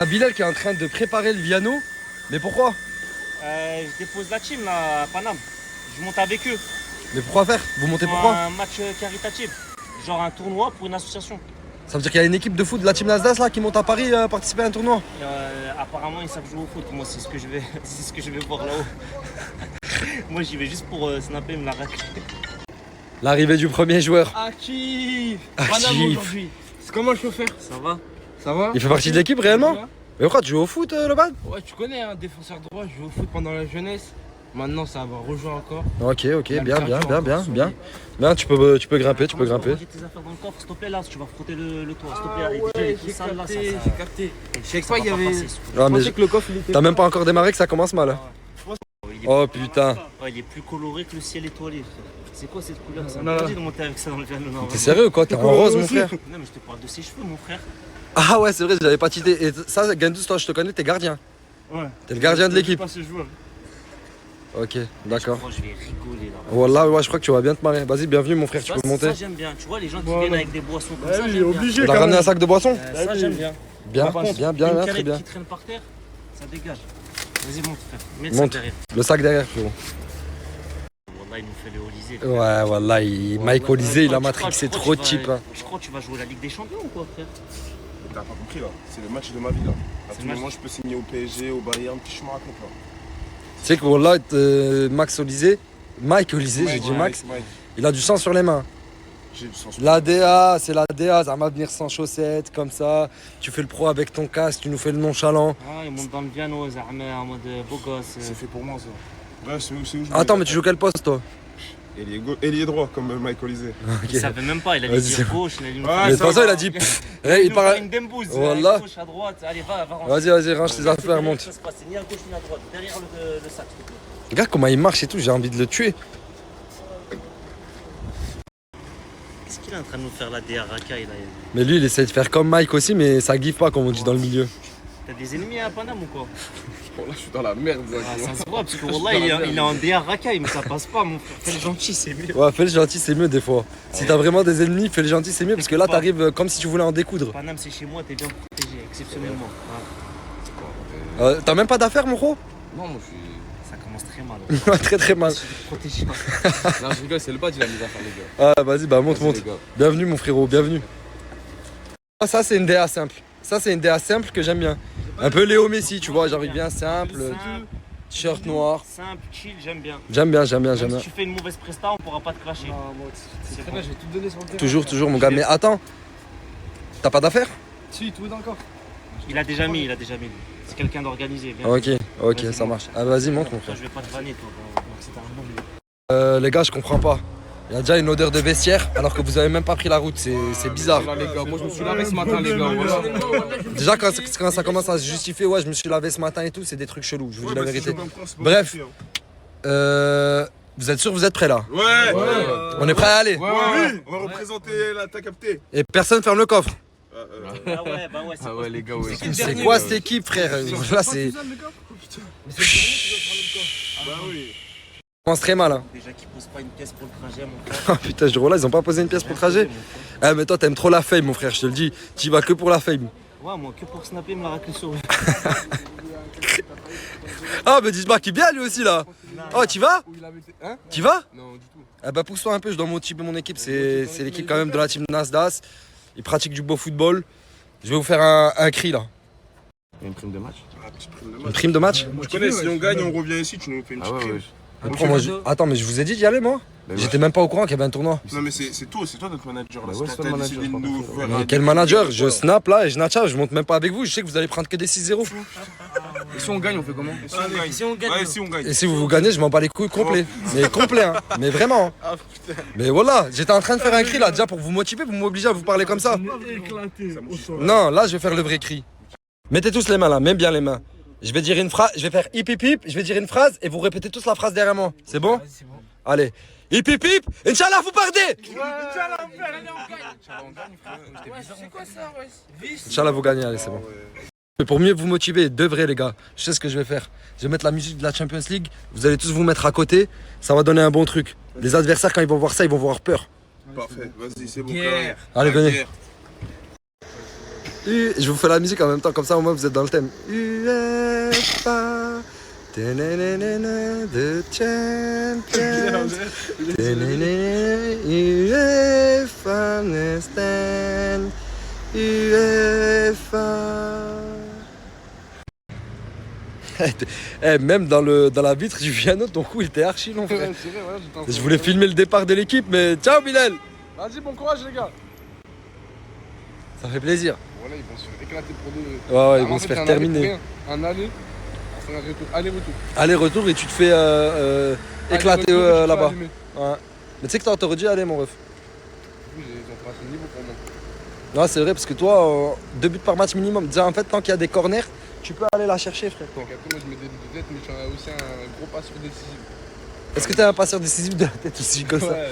Bilal qui est en train de préparer le piano. Mais pourquoi? Je dépose la team là, à Paname. Je monte avec eux. Mais pourquoi faire? Vous montez pourquoi? Un match caritatif. Genre un tournoi pour une association. Ça veut dire qu'il y a une équipe de foot de la team Nasdaq là qui monte à Paris participer à un tournoi? Apparemment ils savent jouer au foot. Moi c'est ce que je vais, c'est ce que je vais voir là-haut. Moi j'y vais juste pour snapper me la racler. L'arrivée du premier joueur. Actif. Actif. Aujourd'hui. C'est comment le chauffeur? Ça va? Ça va? Il fait partie de l'équipe réellement? Mais pourquoi tu joues au foot le bad? Ouais, tu connais, hein, défenseur droit, je joue au foot pendant la jeunesse. Maintenant, ça va rejoindre encore. Ok, bien, bien. Bien, tu peux grimper, tu peux Commence grimper. à ranger tes affaires dans le coffre, s'il te plaît là, tu vas frotter le toit, s'il te plaît. Ouais, tout j'ai sale, là, capté, ça- j'ai capté. Je sais ça pas, va il y pas avait. passer, ce Ah, Je mais pensais que le coffre il était. t'as même pas encore démarré que ça commence mal. Hein. Oh putain. Ouais, il est plus coloré que le ciel étoilé, frère. C'est quoi cette couleur? C'est Non, interdit non. de monter avec ça dans le piano. Non, T'es sérieux ou quoi? T'es en rose mon frère? Non, mais je te parle de ses cheveux, mon frère. Ah ouais, c'est vrai, j'avais pas tité. Et ça, Gandous, toi, je te connais, t'es gardien. Ouais. T'es le gardien de l'équipe. Pas ce joueur. Ok, d'accord. Je vais rigoler là. Wallah, ouais, je crois que tu vas bien te marrer. Vas-y, bienvenue mon frère, tu Ça, peux monter. Ça, j'aime bien. Tu vois, les gens qui Voilà. viennent avec des boissons comme Ouais, ça, oui, j'aime bien. obligé. T'as quand ramené même. un sac de boissons? Ça, j'aime bien. Bien, Par contre, bien, une très canette bien. qui traîne par terre, ça dégage. Vas-y, monte, frère. Mets le Monte. sac derrière. Le sac derrière, frérot. Wallah, il nous fait le Olysée. Ouais, voilà, Mike Olysée, il a Tu crois- matrixé tu crois- trop tu vas- cheap. Hein. Je crois que tu vas jouer la Ligue des Champions ou quoi, frère? T'as pas compris là, c'est le match de ma vie là. À C'est tout le moment je peux signer au PSG, au Bayern, qu'est-ce que je me raconte là? Tu sais que Wallah, Max Olysée, Mike Olysée, j'ai dit Max, Mike, il a du sang sur les mains. j'ai du sens. L'ADA, c'est l'ADA, ça va venir sans chaussettes, comme ça. Tu fais le pro avec ton casque, tu nous fais le nonchalant. Ah, il monte dans le piano, Zahma, en mode beau gosse. C'est fait pour moi ça. Ouais, c'est où je Attends, mais tu joues quel poste toi? Ailier droit comme Mike Olysée. Il savait même pas, il allait Vas-y, dire c'est gauche, il allait nous Ouais, Mais de ça toute façon, va. il a dit. Il nous part. faire une dembouze, Voilà. à gauche, à droite. Allez, va ranger. Vas-y, range tes affaires, monte. Ça se passe, c'est ni à gauche ni à droite, derrière le sac, s'il te plaît. Regarde comment il marche et tout, j'ai envie de le tuer. Qu'est-ce qu'il est en train de nous faire là, des racailles là? Mais lui, il essaie de faire comme Mike aussi, mais ça give pas, comme on dit dans le milieu. T'as des ennemis à Paname ou quoi? Bon là je suis dans la merde. Ah, ça se voit, parce que Wallah, il est en DA racaille, mais ça passe pas, mon frère. Fais le gentil, c'est mieux. Ouais, fais le gentil, c'est mieux des fois. Si t'as vraiment des ennemis, fais le gentil, c'est mieux, parce que là, t'arrives comme si tu voulais en découdre. Paname, c'est chez moi, t'es bien protégé, exceptionnellement. T'as même pas d'affaires, mon gros? Non, moi je suis. Ça commence très mal. Très très mal. Je suis protégé. Non, je rigole, c'est le bas, il a mis à faire les gars. Ah, vas-y, bah monte, Vas-y, monte. les gars. Bienvenue, mon frérot, bienvenue. Ah, ça, c'est une DA simple. Ça, c'est une DA simple que j'aime bien. Un peu Léo Messi, tu vois, j'arrive bien simple. T-shirt noir. Simple, chill, j'aime bien. J'aime bien, j'aime bien, Même j'aime bien. si tu fais une mauvaise presta, on pourra pas te clasher. C'est très bien, je vais tout donner sur le terrain. Toujours, mon gars. Mais attends, t'as pas d'affaires? Si, tout est dans le coffre. Il a déjà mis. C'est quelqu'un d'organisé. viens. Ok, Vas-y, ça monte. marche. Ah, vas-y, monte, mon Toi, frère. je vais pas te vanner, toi. Donc, c'était un bon lieu. Les gars, je comprends pas. Il y a déjà une odeur de vestiaire alors que vous avez même pas pris la route, c'est bizarre. Voilà, les gars, moi je me suis lavé ce matin, les gars. Voilà. Déjà, quand ça commence à se justifier, ouais, je me suis lavé ce matin et tout, c'est des trucs chelous, je vous dis la vérité. Bref. Vous êtes sûr, vous êtes prêts là? Ouais. On est prêts à aller? Oui, on va représenter la t'as capté. Et personne ferme le coffre. Ah ouais, bah ouais, c'est Ah quoi ouais, les gars, ouais. C'est quoi cette équipe, frère? Là, c'est. Bah oui. Ça commence très mal. Hein. Déjà qu'ils posent pas une pièce pour le trajet, mon frère. Ah putain, je là, ils ont pas posé une pièce pour le trajet. Ah, mais toi, t'aimes trop la fame, mon frère, je te le dis. Tu vas que pour la fame. Ouais, moi, que pour snapper, me la racler sur eux. Ah, mais dis-moi qu'il bien lui aussi là. Oh, tu vas? Hein? Tu vas? Non, du tout. Ah bah pousse-toi un peu, je dois motiver mon équipe, c'est l'équipe quand même de la team Nasdaq. Ils pratiquent du beau football. Je vais vous faire un cri là. Il y a une prime de match. Ah, petite prime de Une match. prime de match? Tu connais, si on gagne, on revient ici, tu nous fais une Ah petite ouais, prime. ouais. Après, moi, attends, mais je vous ai dit d'y aller moi? Bah, J'étais même pas au courant qu'il y avait un tournoi. Non mais c'est toi notre manager là. Bah ouais, Si c'est t'as toi le décidé manager, de nous je crois. faire Mais un- quel manager? Je snap là et je natcha, je monte même pas avec vous, je sais que vous allez prendre que des 6-0. Et si on gagne, on fait comment? Et si on gagne Si on gagne, Ouais, non. si on gagne. Et si vous gagnez, je m'en bats les couilles complet. Mais complet, hein. Mais vraiment. Ah putain. Mais voilà, j'étais en train de faire un cri là, déjà pour vous motiver, vous m'obligez à vous parler comme ça. Non, là je vais faire le vrai cri. Mettez tous les mains là, même bien les mains. Je vais dire une phrase, je vais faire hip hip hip, je vais dire une phrase et vous répétez tous la phrase derrière moi. C'est bon? Allez. Hip hip hip, Inch'Allah vous perdez! Inch'Allah vous gagnez, allez c'est bon. Mais pour mieux vous motiver, de vrai les gars, je sais ce que je vais faire. Je vais mettre la musique de la Champions League, vous allez tous vous mettre à côté, ça va donner un bon truc. Les adversaires quand ils vont voir ça, ils vont avoir peur. Parfait, vas-y, c'est bon. Guerre. Allez, La venez. guerre. Je vous fais la musique en même temps, comme ça au moins vous êtes dans le thème. UEFA, ta-na-na-na-na, the champions. Ta-na-na-na, UEFA, understand. UEFA. Même dans la vitre du piano, ton coup il était archi long, frère. Je voulais filmer le départ de l'équipe, mais ciao Bilal. Vas-y, bon courage, les gars. Ça fait plaisir. Voilà, ils vont se faire éclater pour deux. Ouais, ils vont se faire terminer. Un aller, un retour. Aller-retour. Aller-retour et tu te fais éclater Aller-retour, et tu là-bas. fais allumer. Ouais. Mais tu sais que t'aurais dû aller, mon ref. Ils ont pas ce niveau pour moi. Non, c'est vrai, parce que toi, 2 buts par match minimum. Déjà, en fait, tant qu'il y a des corners, tu peux aller la chercher, frère. Donc après, moi, je mets des buts de tête, mais je suis aussi un gros passeur décisif. Est-ce que t'es un passeur décisif de la tête aussi, comme ça? Ouais,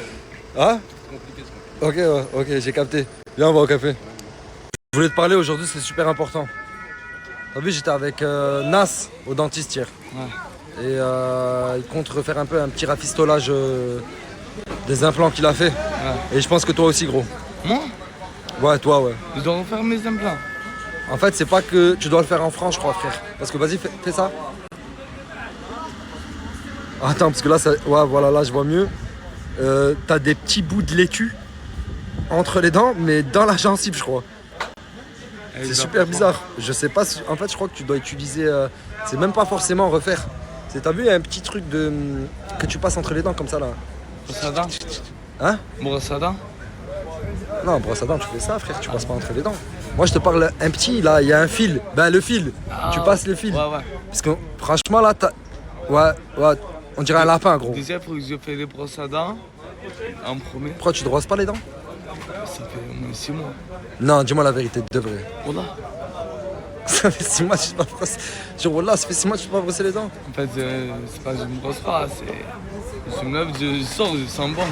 Hein? c'est compliqué ce truc. Ok, j'ai capté. Viens, on va au café. Je voulais te parler aujourd'hui, c'est super important. T'as vu, j'étais avec Nas au dentiste hier. Ouais. Et il compte refaire un peu un petit rafistolage des implants qu'il a fait. Et je pense que toi aussi, gros. Moi Ouais, toi, ouais. Je dois refaire mes implants. En fait, c'est pas que tu dois le faire en France, je crois, frère. Parce que vas-y, fais ça. Attends, parce que là, ouais, voilà, là, je vois mieux. T'as des petits bouts de laitue entre les dents, mais dans la gencive, je crois. C'est super bizarre. Je sais pas si... En fait, je crois que tu dois utiliser... C'est même pas forcément refaire. T'as vu, il y a un petit truc que tu passes entre les dents, comme ça, là. Brosse à dents. Hein? Brosse à dents. Non, brosse à dents, tu fais ça, frère. Tu passes pas entre les dents. Moi, je te parle un petit, là, il y a un fil. Ben, le fil. Tu passes le fil. Ouais, ouais. Parce que, franchement, là, t'as... Ouais, on dirait un lapin, gros. Déjà, il faut que je fasse les brosses à dents. En premier. Pourquoi tu te brosses pas les dents? Ça fait au moins 6 mois. Non, dis-moi la vérité, de vrai. Voilà. Ça fait 6 mois que je ne pas brosser. Genre, voilà, ça fait 6 mois que je ne pas brosser les dents. En fait, c'est pas que je me brosse pas, c'est. Je me lève, je sors, je sens bon.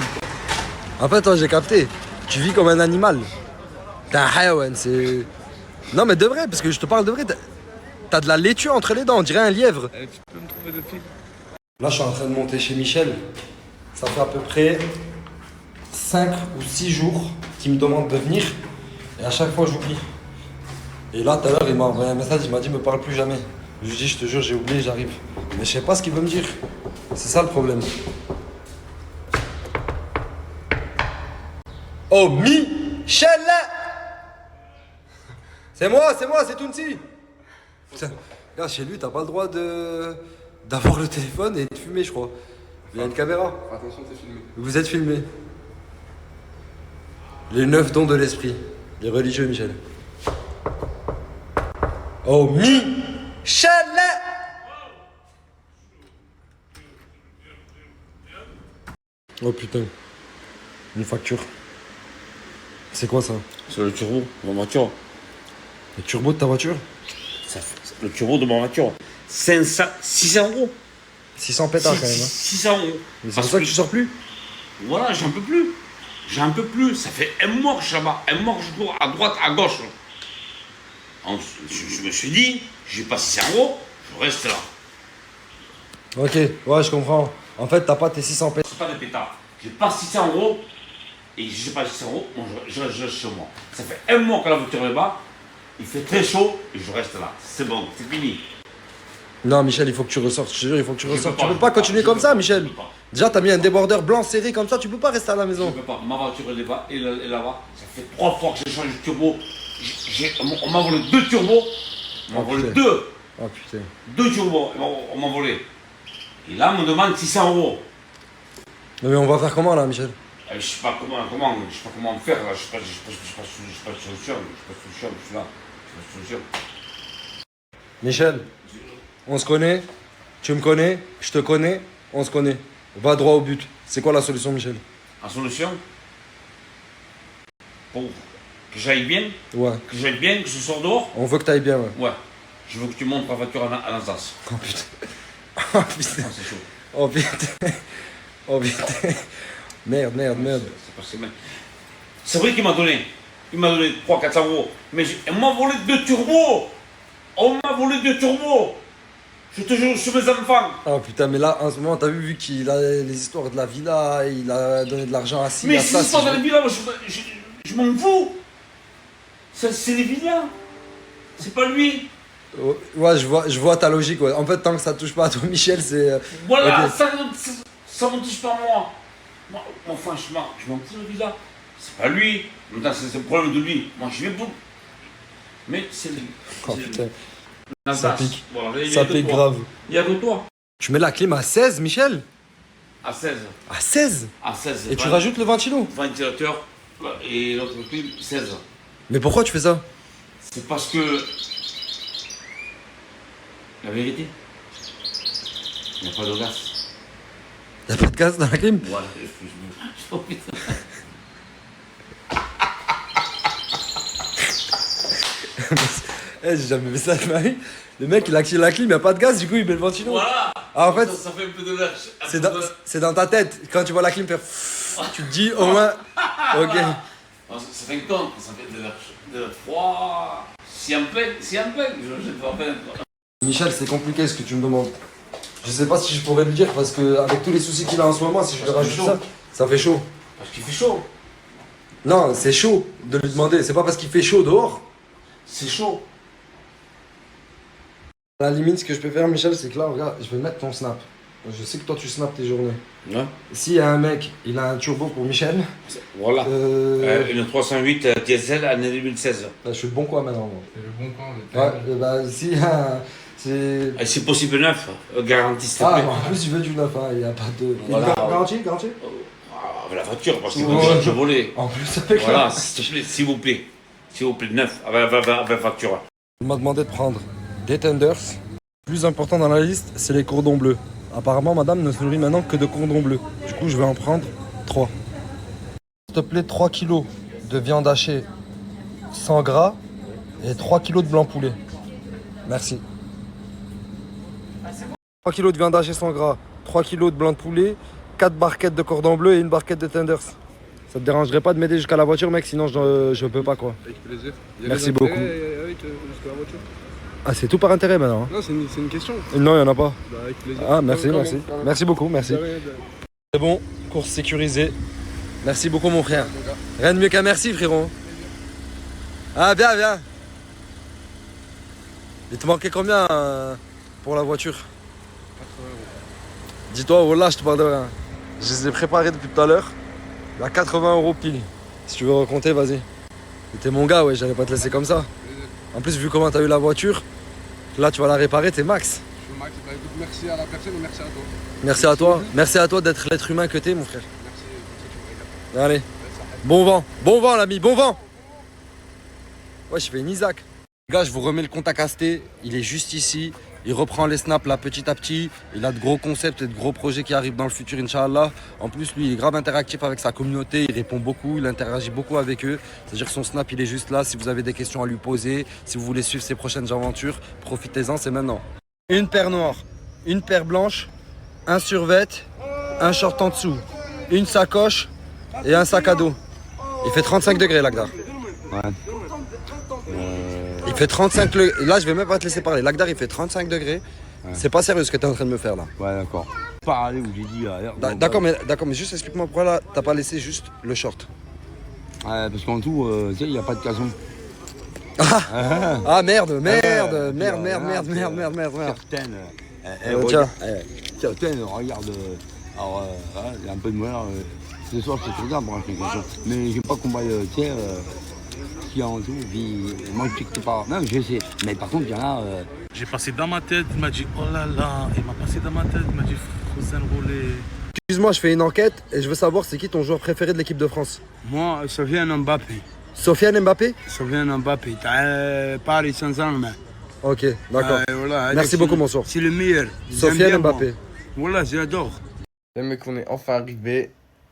En fait, toi, j'ai capté. Tu vis comme un animal. T'es un hayawan, c'est. Non, mais de vrai, parce que je te parle de vrai. T'as de la laitue entre les dents, on dirait un lièvre. Tu peux me trouver de fil? Là, je suis en train de monter chez Michel. Ça fait à peu près 5 ou 6 jours qu'il me demande de venir. Et à chaque fois, j'oublie. Et là, tout à l'heure, il m'a envoyé un message, il m'a dit, me parle plus jamais. Je lui dis, je te jure, j'ai oublié, j'arrive. Mais je sais pas ce qu'il veut me dire. C'est ça le problème. Oh, Michel! C'est moi, c'est Tounsi. Putain, regarde, chez lui, t'as pas le droit d'avoir le téléphone et de fumer, je crois. Il y a une caméra. Attention, t'es filmé. Vous êtes filmé. Les 9 dons de l'esprit. Les religieux, Michel. Oh, Michel! Oh putain. Une facture. C'est quoi ça? C'est le turbo de ma voiture. Le turbo de ta voiture? Le turbo de ma voiture. 600 euros. 600 pétards quand même. Hein. 600 euros. Mais c'est pour ça que tu sors plus? Voilà, j'en peux plus. J'en peux plus. Ça fait un mois que je suis là-bas. Un mois que je cours à droite, à gauche. Je me suis dit, j'ai pas 600 euros, je reste là. Ok, ouais, je comprends. En fait, t'as pas tes 600 pétards. C'est pas des pétards. J'ai pas 600 euros. Et j'ai pas 600 euros, moi je reste chez moi. Ça fait un mois que la voiture est là-bas. Il fait très chaud et je reste là. C'est bon, c'est fini. Non, Michel, il faut que tu ressortes. Je te jure, il faut que tu Je ressortes. peux pas, Tu peux pas continuer comme ça, Michel. Je peux pas. Déjà, t'as mis un débordeur blanc serré comme ça, tu peux pas rester à la Je maison. peux pas. Ma voiture est là-bas et là-bas. Ça fait 3 fois que j'ai changé de turbo. On m'a volé 2 turbos. On m'a Oh, volé putain. 2. Oh putain. 2 turbos. On m'a volé. Et là, on me demande 600 euros. Non, mais on va faire comment là, Michel? Je sais pas comment faire. Là. Je sais pas de solution. Je suis là. Je suis là. Michel, on se connaît, tu me connais, je te connais, on se connaît. Va droit au but. C'est quoi la solution, Michel? En solution, pour que j'aille bien, Ouais, que je sors dehors, on veut que t'ailles bien, ouais. ouais. Je veux que tu montes ta voiture en Alsace. Oh putain. Oh putain. Ah, c'est chaud. Oh putain. Oh putain. Merde. C'est pas si mal. C'est vrai qu'il m'a donné. Il m'a donné 300-400 euros. Mais on m'a volé 2 turbos. On m'a volé 2 turbos. Je te jure, sur mes enfants. Oh putain, mais là, en ce moment, t'as vu qu'il a les histoires de la villa, il a donné de l'argent à ci, Mais à ces ça. histoires de la villa, moi, je m'en fous. C'est des villas. C'est pas lui. Ouais, je vois ta logique. Ouais. En fait, tant que ça touche pas à toi, Michel, c'est. Voilà, Ok. ça ne touche pas moi. Moi, franchement, je m'en fous de là. C'est pas lui. Maintenant, c'est le problème de lui. Moi, je vais pour. Mais c'est lui. Oh C'est putain, lui. Natas. pique. Voilà, il y ça a que pique toi. grave. Il y a que toi. Tu mets la clim à 16, Michel? À 16. À 16? À 16. Et tu rajoutes le ventilo? Ventilateur et l'autre clim, 16. Mais pourquoi tu fais ça? C'est parce que. La vérité. Il n'y a pas de gaz. Y'a pas de gaz dans la clim? Voilà, je putain. Eh, j'ai jamais vu ça de ma vie. Le mec, il active la clim, y'a pas de gaz, du coup, il met le ventilo. Voilà. Ah, en fait, Ça fait un peu de l'air. c'est dans ta tête. Quand tu vois la clim faire. Tu te dis au moins. Ok. Ça fait compte, ça fait de l'air froid. Si un peu, je ne vais pas faire. Michel, c'est compliqué ce que tu me demandes. Je sais pas si je pourrais lui dire parce que avec tous les soucis qu'il a en ce moment, si je lui rajoute chaud. ça fait chaud. Parce qu'il fait chaud. Non, c'est chaud de lui demander. C'est pas parce qu'il fait chaud dehors. C'est chaud. À la limite, ce que je peux faire, Michel, c'est que là, regarde, je vais mettre ton snap. Je sais que toi, tu snaps tes journées. Ouais. S'il y a un mec, il a un turbo pour Michel. Voilà. Là, Une 308 diesel année 2016. je suis le bon quoi maintenant. Moi. C'est le bon camp. on est Ouais, bah, s'il y a un. C'est. Et c'est possible neuf, garantie s'il te Ah, plaît. en plus, il veut du neuf, hein, il n'y a pas de. Voilà. Garantie. Ah, la voiture, parce que Ouais. je volais. En plus, avec Voilà, s'il te plaît, s'il vous plaît. S'il vous plaît, neuf, avec facture. On m'a demandé de prendre des tenders. Le plus important dans la liste, c'est les cordons bleus. Apparemment, madame ne se nourrit maintenant que de cordons bleus. Du coup, je vais en prendre 3. S'il te plaît, 3 kilos de viande hachée sans gras et 3 kilos de blanc poulet. Merci. 3 kilos de viande hachée sans gras, 3 kilos de blanc de poulet, 4 barquettes de cordon bleu et une barquette de tenders. Ça te dérangerait pas de m'aider jusqu'à la voiture, mec? Sinon, je peux pas, quoi. Avec plaisir. Merci beaucoup. Avec jusqu'à la voiture. Ah, c'est tout par intérêt maintenant. Non, c'est une question. Non, il n'y en a pas. Bah, avec plaisir. Ah, merci, Quand merci. même, quand même. Merci beaucoup, merci. De rien, C'est bon, course sécurisée. Merci beaucoup, mon frère. Rien de mieux qu'un merci, frérot. Ah, viens, viens. Il te manquait combien pour la voiture? 80 euros. Dis-toi, voilà, je te parle de rien. Je les ai préparés depuis tout à l'heure. Il y a 80 euros pile. Si tu veux recompter, vas-y. T'es mon gars, ouais, j'allais pas te laisser comme ça. En plus, vu comment t'as eu la voiture, là, tu vas la réparer, t'es max. Je suis Max. Bah, écoute, merci à la personne et merci à toi. Merci à toi. Merci à toi d'être l'être humain que t'es, mon frère. Merci, comme ça tu me régales. Allez. Bon vent l'ami, bon vent. Ouais, je fais une Isaac. Les gars, je vous remets le contact Asté, il est juste ici. Il reprend les snaps là petit à petit. Il a de gros concepts et de gros projets qui arrivent dans le futur, Inch'Allah. En plus, lui, il est grave interactif avec sa communauté. Il répond beaucoup, il interagit beaucoup avec eux. C'est-à-dire que son snap, il est juste là. Si vous avez des questions à lui poser, si vous voulez suivre ses prochaines aventures, profitez-en, c'est maintenant. Une paire noire, une paire blanche, un survêt, un short en dessous, une sacoche et un sac à dos. Il fait 35 degrés, Lagdar. Il fait 35 degrés. Là, je vais même pas te laisser parler. Lagdar, il fait 35 degrés. C'est pas sérieux ce que tu es en train de me faire là. Ouais, d'accord. Parler où j'ai dit. D'accord, mais juste explique-moi pourquoi là, t'as pas laissé juste le short. Parce qu'en tout, tu sais, il n'y a pas de cason. Ah merde. Certaines. Tiens. Certaines, regarde. Alors, il y a un peu de moyen. Ce soir, c'est trop tard pour acheter une cason. Mais j'aime pas qu'on va, tu sais, ce qu'il y a en tout. Puis, moi, je sais que c'est pas. Non, je sais. Mais par contre, il y en a. J'ai passé dans ma tête, il m'a dit oh là là, il m'a passé dans ma tête, il m'a dit Hossein Roulé. Excuse-moi, je fais une enquête et je veux savoir c'est qui ton joueur préféré de l'équipe de France. Moi, Sofiane Mbappé. Sofiane Mbappé? Sofiane Mbappé. T'as Paris Saint-Germain. Ok, d'accord. Voilà, Merci beaucoup, mon soeur. C'est le meilleur. Sofiane Mbappé. Voilà, j'adore. Les mecs, on est enfin arrivé.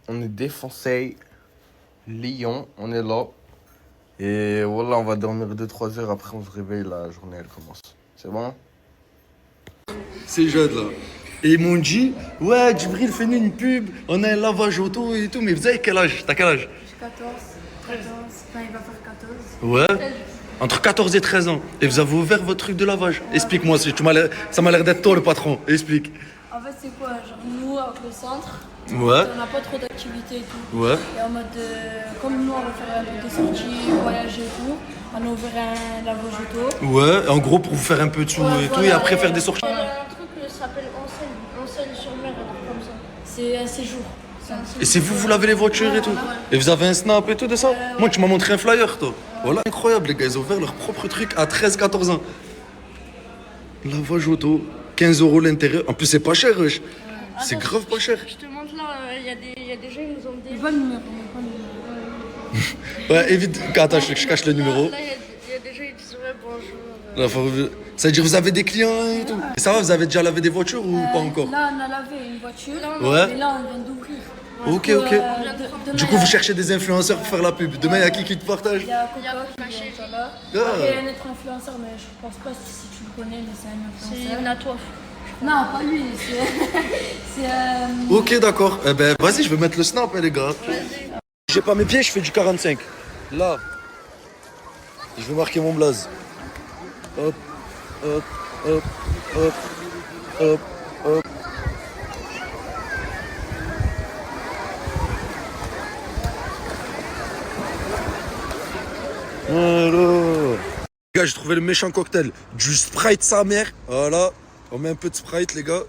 On est défoncé. Lyon, on est là. Et voilà, on va dormir 2-3 heures. Après, on se réveille. La journée, elle commence. C'est bon? Ces jeunes là. Et ils m'ont dit, ouais, Djibril, fais-nous une pub, on a un lavage auto et tout, mais vous avez quel âge? T'as quel âge? J'ai 14, enfin il va faire 14. Ouais, entre 14 et 13 ans. Et vous avez ouvert votre truc de lavage. Explique-moi, ça m'a l'air d'être toi le patron, explique. En fait, c'est quoi? Genre, nous, avec le centre, Ouais. On n'a pas trop d'activités et tout. Ouais. Et en mode, comme nous, on va faire un peu des sorties, voyager et tout, on a ouvert un lavage auto. Ouais, en gros pour vous faire un peu de sous et tout, et après faire des sorties. Il y a un truc qui s'appelle enseigne sur mer, un truc comme ça. C'est un séjour. Et c'est vous lavez les voitures et tout. Et vous avez un snap et tout de ça. Moi, tu m'as montré un flyer, toi. Voilà, incroyable, les gars, ils ont ouvert leur propre truc à 13-14 ans. Lavage auto, 15 € l'intérieur. En plus, c'est pas cher, wesh. C'est grave pas cher. Je te montre là, il y a des gens qui nous ont dit. Pas le numéro, pas le numéro. Ouais, évite. Attends, je cache le numéro. Là, il y a des gens qui disent ouais, bonjour. Ça veut dire que vous avez des clients et tout. Et ça va, vous avez déjà lavé des voitures ou pas encore? Là, on a lavé une voiture. Ouais. Mais là, on vient d'ouvrir. Ok, ok. Du coup, vous cherchez des influenceurs pour faire la pub. Demain, il y a qui te partage? Il y a Coca qui est là. Il y a un autre influenceur, mais je pense pas si tu le connais, mais c'est un influenceur. C'est Natouaf. Non, pas lui, c'est... Ok, d'accord. Eh ben, vas-y, je vais mettre le snap, hein, les gars. J'ai pas mes pieds, je fais du 45. Là. Je vais marquer mon blaze. Hop, hop, hop, hop, hop, hop. Alors. Les gars, j'ai trouvé le méchant cocktail. Du Sprite sa mère. Voilà. On met un peu de Sprite, les gars.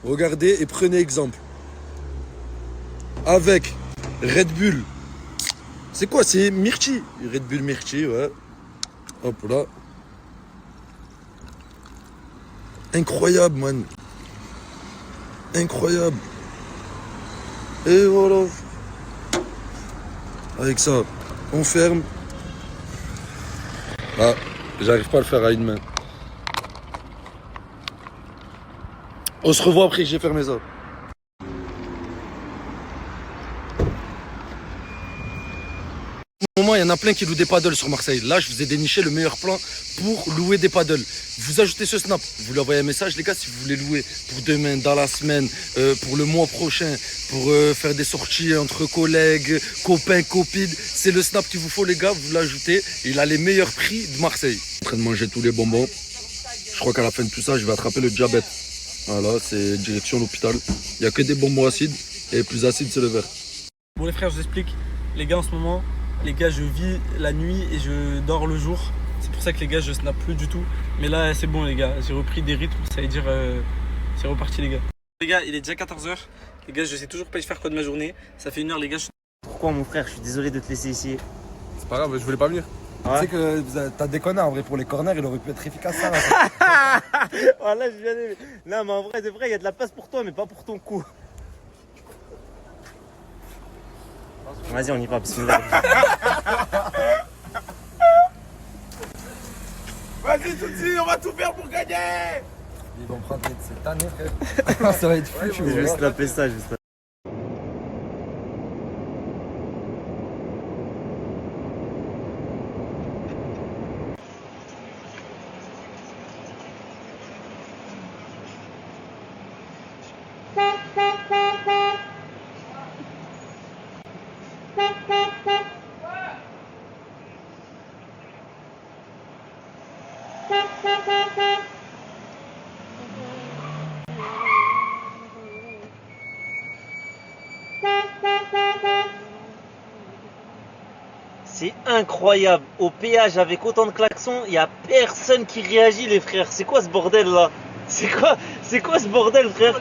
Regardez et prenez exemple. Avec Red Bull. C'est quoi? C'est Myrti. Red Bull Myrti, ouais. Hop là. Incroyable, man. Incroyable. Et voilà. Avec ça, on ferme. Ah, j'arrive pas à le faire à une main. On se revoit après que j'ai fermé ça. Au moment, il y en a plein qui louent des paddles sur Marseille. Là, je vous ai déniché le meilleur plan pour louer des paddles. Vous ajoutez ce snap, vous lui envoyez un message, les gars, si vous voulez louer pour demain, dans la semaine, pour le mois prochain, pour faire des sorties entre collègues, copains, copines. C'est le snap qu'il vous faut, les gars, vous l'ajoutez. Il a les meilleurs prix de Marseille. En train de manger tous les bonbons. Je crois qu'à la fin de tout ça, je vais attraper le diabète. Voilà, c'est direction l'hôpital. Il n'y a que des bonbons acides et plus acide, c'est le vert. Bon les frères, je vous explique. Les gars, en ce moment, les gars, je vis la nuit et je dors le jour. C'est pour ça que les gars, je snap plus du tout. Mais là, c'est bon les gars, j'ai repris des rythmes, ça veut dire c'est reparti les gars. Les gars, il est déjà 14h. Les gars, je sais toujours pas faire quoi de ma journée. Ça fait 1 heure les gars. Pourquoi mon frère? Je suis désolé de te laisser ici. C'est pas grave, je voulais pas venir. Ouais. Tu sais que t'as déconné en vrai pour les corners, il aurait pu être efficace ça. Voilà, je viens de... Non mais en vrai de vrai, il y a de la place pour toi mais pas pour ton cou. Vas-y, on y va, bismillah. Vas-y, tout de suite, on va tout faire pour gagner. Ils vont prendre cette année, frère. Ça va être fou, Je vais snapper ça, je vais snapper. C'est incroyable, au péage avec autant de klaxons, il n'y a personne qui réagit les frères. C'est quoi ce bordel là? C'est quoi ce bordel frère?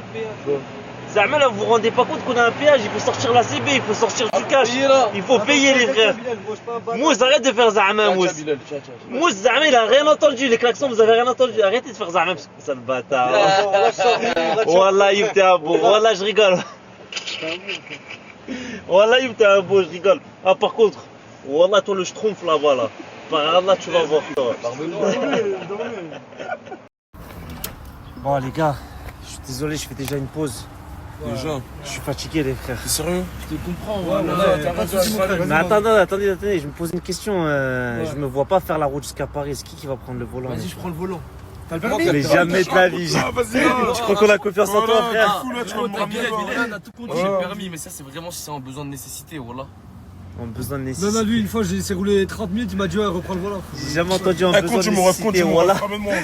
Zama là, vous vous rendez pas compte qu'on a un péage, il faut sortir la CB, il faut sortir du cash, il faut payer les frères. Mousse, arrête de faire Zama, Mousse. Mousse, Zama il a rien entendu, les klaxons vous avez rien entendu, arrêtez de faire Zama parce que c'est le bâtard. Wallah, il était un beau, wallah je rigole. Wallah, il était un beau, je rigole. Ah par contre, wallah toi le schtroumpf là-bas là. Par Allah tu vas voir toi. Bon les gars, je suis désolé, je fais déjà une pause. Déjà, je suis fatigué les frères. T'es sérieux? Je te comprends, Mais attendez, je me pose une question. Je me vois pas faire la route jusqu'à Paris. C'est qui va prendre le volant? Vas-y, je prends le volant. T'as le permis? Mais jamais de la vie. Je crois qu'on a confiance en toi, frère. T'as tout compris, j'ai le permis, mais ça c'est vraiment si c'est en besoin de nécessité, voilà. En besoin de Non, nécessité. non, lui, une fois, j'ai laissé rouler 30 minutes, il m'a dit, ouais, reprends le volant. J'ai jamais entendu un besoin de nécessité. Voilà.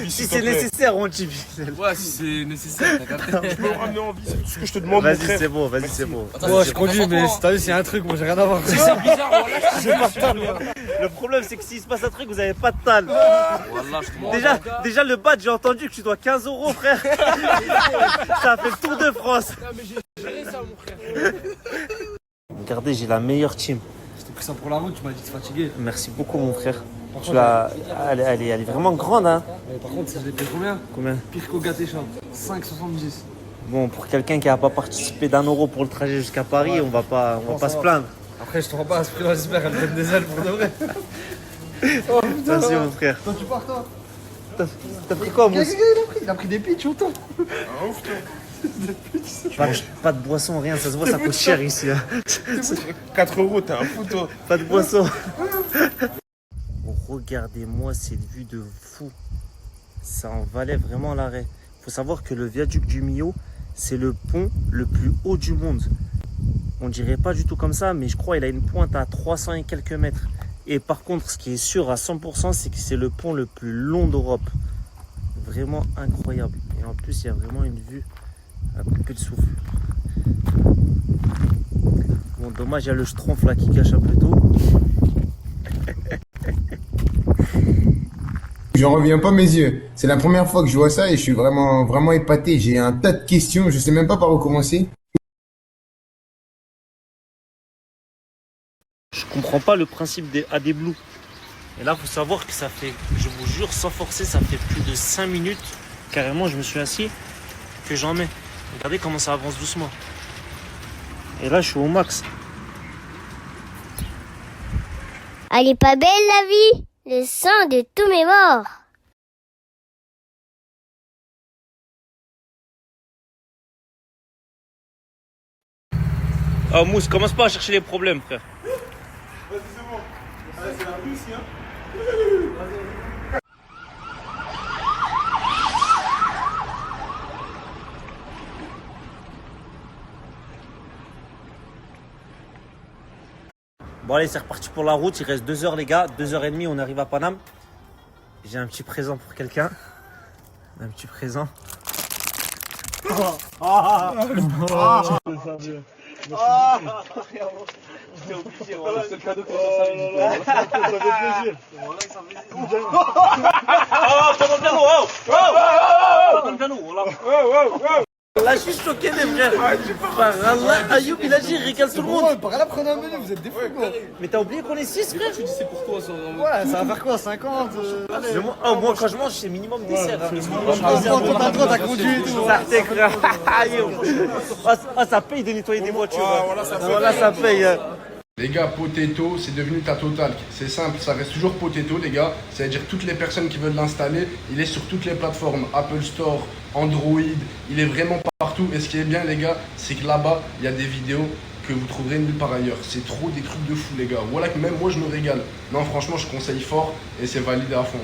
Si Si c'est nécessaire, on t'y Ouais, si c'est nécessaire, t'as capté. Tu peux me ramener en vie, c'est tout ce que je te demande, mon Vas-y, frère. c'est bon, vas-y, c'est bon. Moi, je conduis, mais t'as vu, s'il y a un truc, moi, j'ai rien à voir. C'est bizarre, voilà. J'ai pas de temps, moi. Le problème, c'est que s'il se passe un truc, vous avez pas de tal. Wallah, je te montre. Déjà, le badge, j'ai entendu que tu dois 15 €, frère. Ça a fait le tour de France. Regardez, j'ai la meilleure team. Je t'ai pris ça pour la route, tu m'as dit de te fatiguer. Merci beaucoup, mon frère. Par Tu contre, l'as... Elle est vraiment grande, hein. mais par contre, je l'ai payé combien? Combien? Pire qu'au gâté shop. 5,70. Bon, pour quelqu'un qui n'a pas participé d'1 € pour le trajet jusqu'à Paris, on va pas se plaindre. Après, je te rends pas à ce prix-là, j'espère, elle donne des ailes pour de vrai. Oh putain. Merci, mon frère. Toi, tu pars, toi? T'as pris quoi, Mousse? Il a pris des pitchs autant. Pas de boisson, rien, ça se voit, ça coûte cher ici. Hein. 4 €, t'es un fou, toi. Pas de boisson. Regardez-moi cette vue de fou. Ça en valait vraiment l'arrêt. Faut savoir que le viaduc du Millau, c'est le pont le plus haut du monde. On dirait pas du tout comme ça, mais je crois qu'il a une pointe à 300 et quelques mètres. Et par contre, ce qui est sûr à 100%, c'est que c'est le pont le plus long d'Europe. Vraiment incroyable. Et en plus, il y a vraiment une vue à couper le souffle. Bon, dommage, il y a le schtroumpf là qui cache un peu tout. J'en reviens pas mes yeux. C'est la première fois que je vois ça et je suis vraiment épaté. J'ai un tas de questions, je sais même pas par où commencer. Je comprends pas le principe des AD Blue. Et là, faut savoir que ça fait, je vous jure, sans forcer, ça fait plus de 5 minutes. Carrément, je me suis assis que j'en mets. Regardez comment ça avance doucement. Et là, je suis au max. Elle est pas belle la vie, le sang de tous mes morts. Oh Mousse, commence pas à chercher les problèmes, frère. Vas-y, c'est bon. Allez, c'est la Russie, hein. Bon allez, c'est reparti pour la route, il reste 2 heures les gars, 2h30, on arrive à Paname. J'ai un petit présent pour quelqu'un. Un petit présent. J'étais obligé, voilà. C'est le cadeau que ça fait plaisir. Là, je suis choqué, les frères. Par Allah, Ayoub, il a dit, il régale tout le monde. Par là, prenez un menu, vous êtes des fous, quoi. Mais t'as oublié qu'on est 6, frère. Tu dis c'est pour toi, ça. Ouais, ça va faire quoi, 50 Moi, quand je mange, c'est minimum dessert. Hein. Toi, t'as conduit et tout. Ça t'es frère. Ayoub. Ah, ça paye de nettoyer des voitures. Voilà, ça paye. Les gars, Potato, c'est devenu ta totale. C'est simple, ça reste toujours Potato, les gars. C'est-à-dire toutes les personnes qui veulent l'installer, il est sur toutes les plateformes, Apple Store, Android, il est vraiment partout. Et ce qui est bien, les gars, c'est que là-bas, il y a des vidéos que vous trouverez nulle part ailleurs. C'est trop des trucs de fou, les gars. Voilà que même moi, je me régale. Non, franchement, je conseille fort et c'est validé à fond.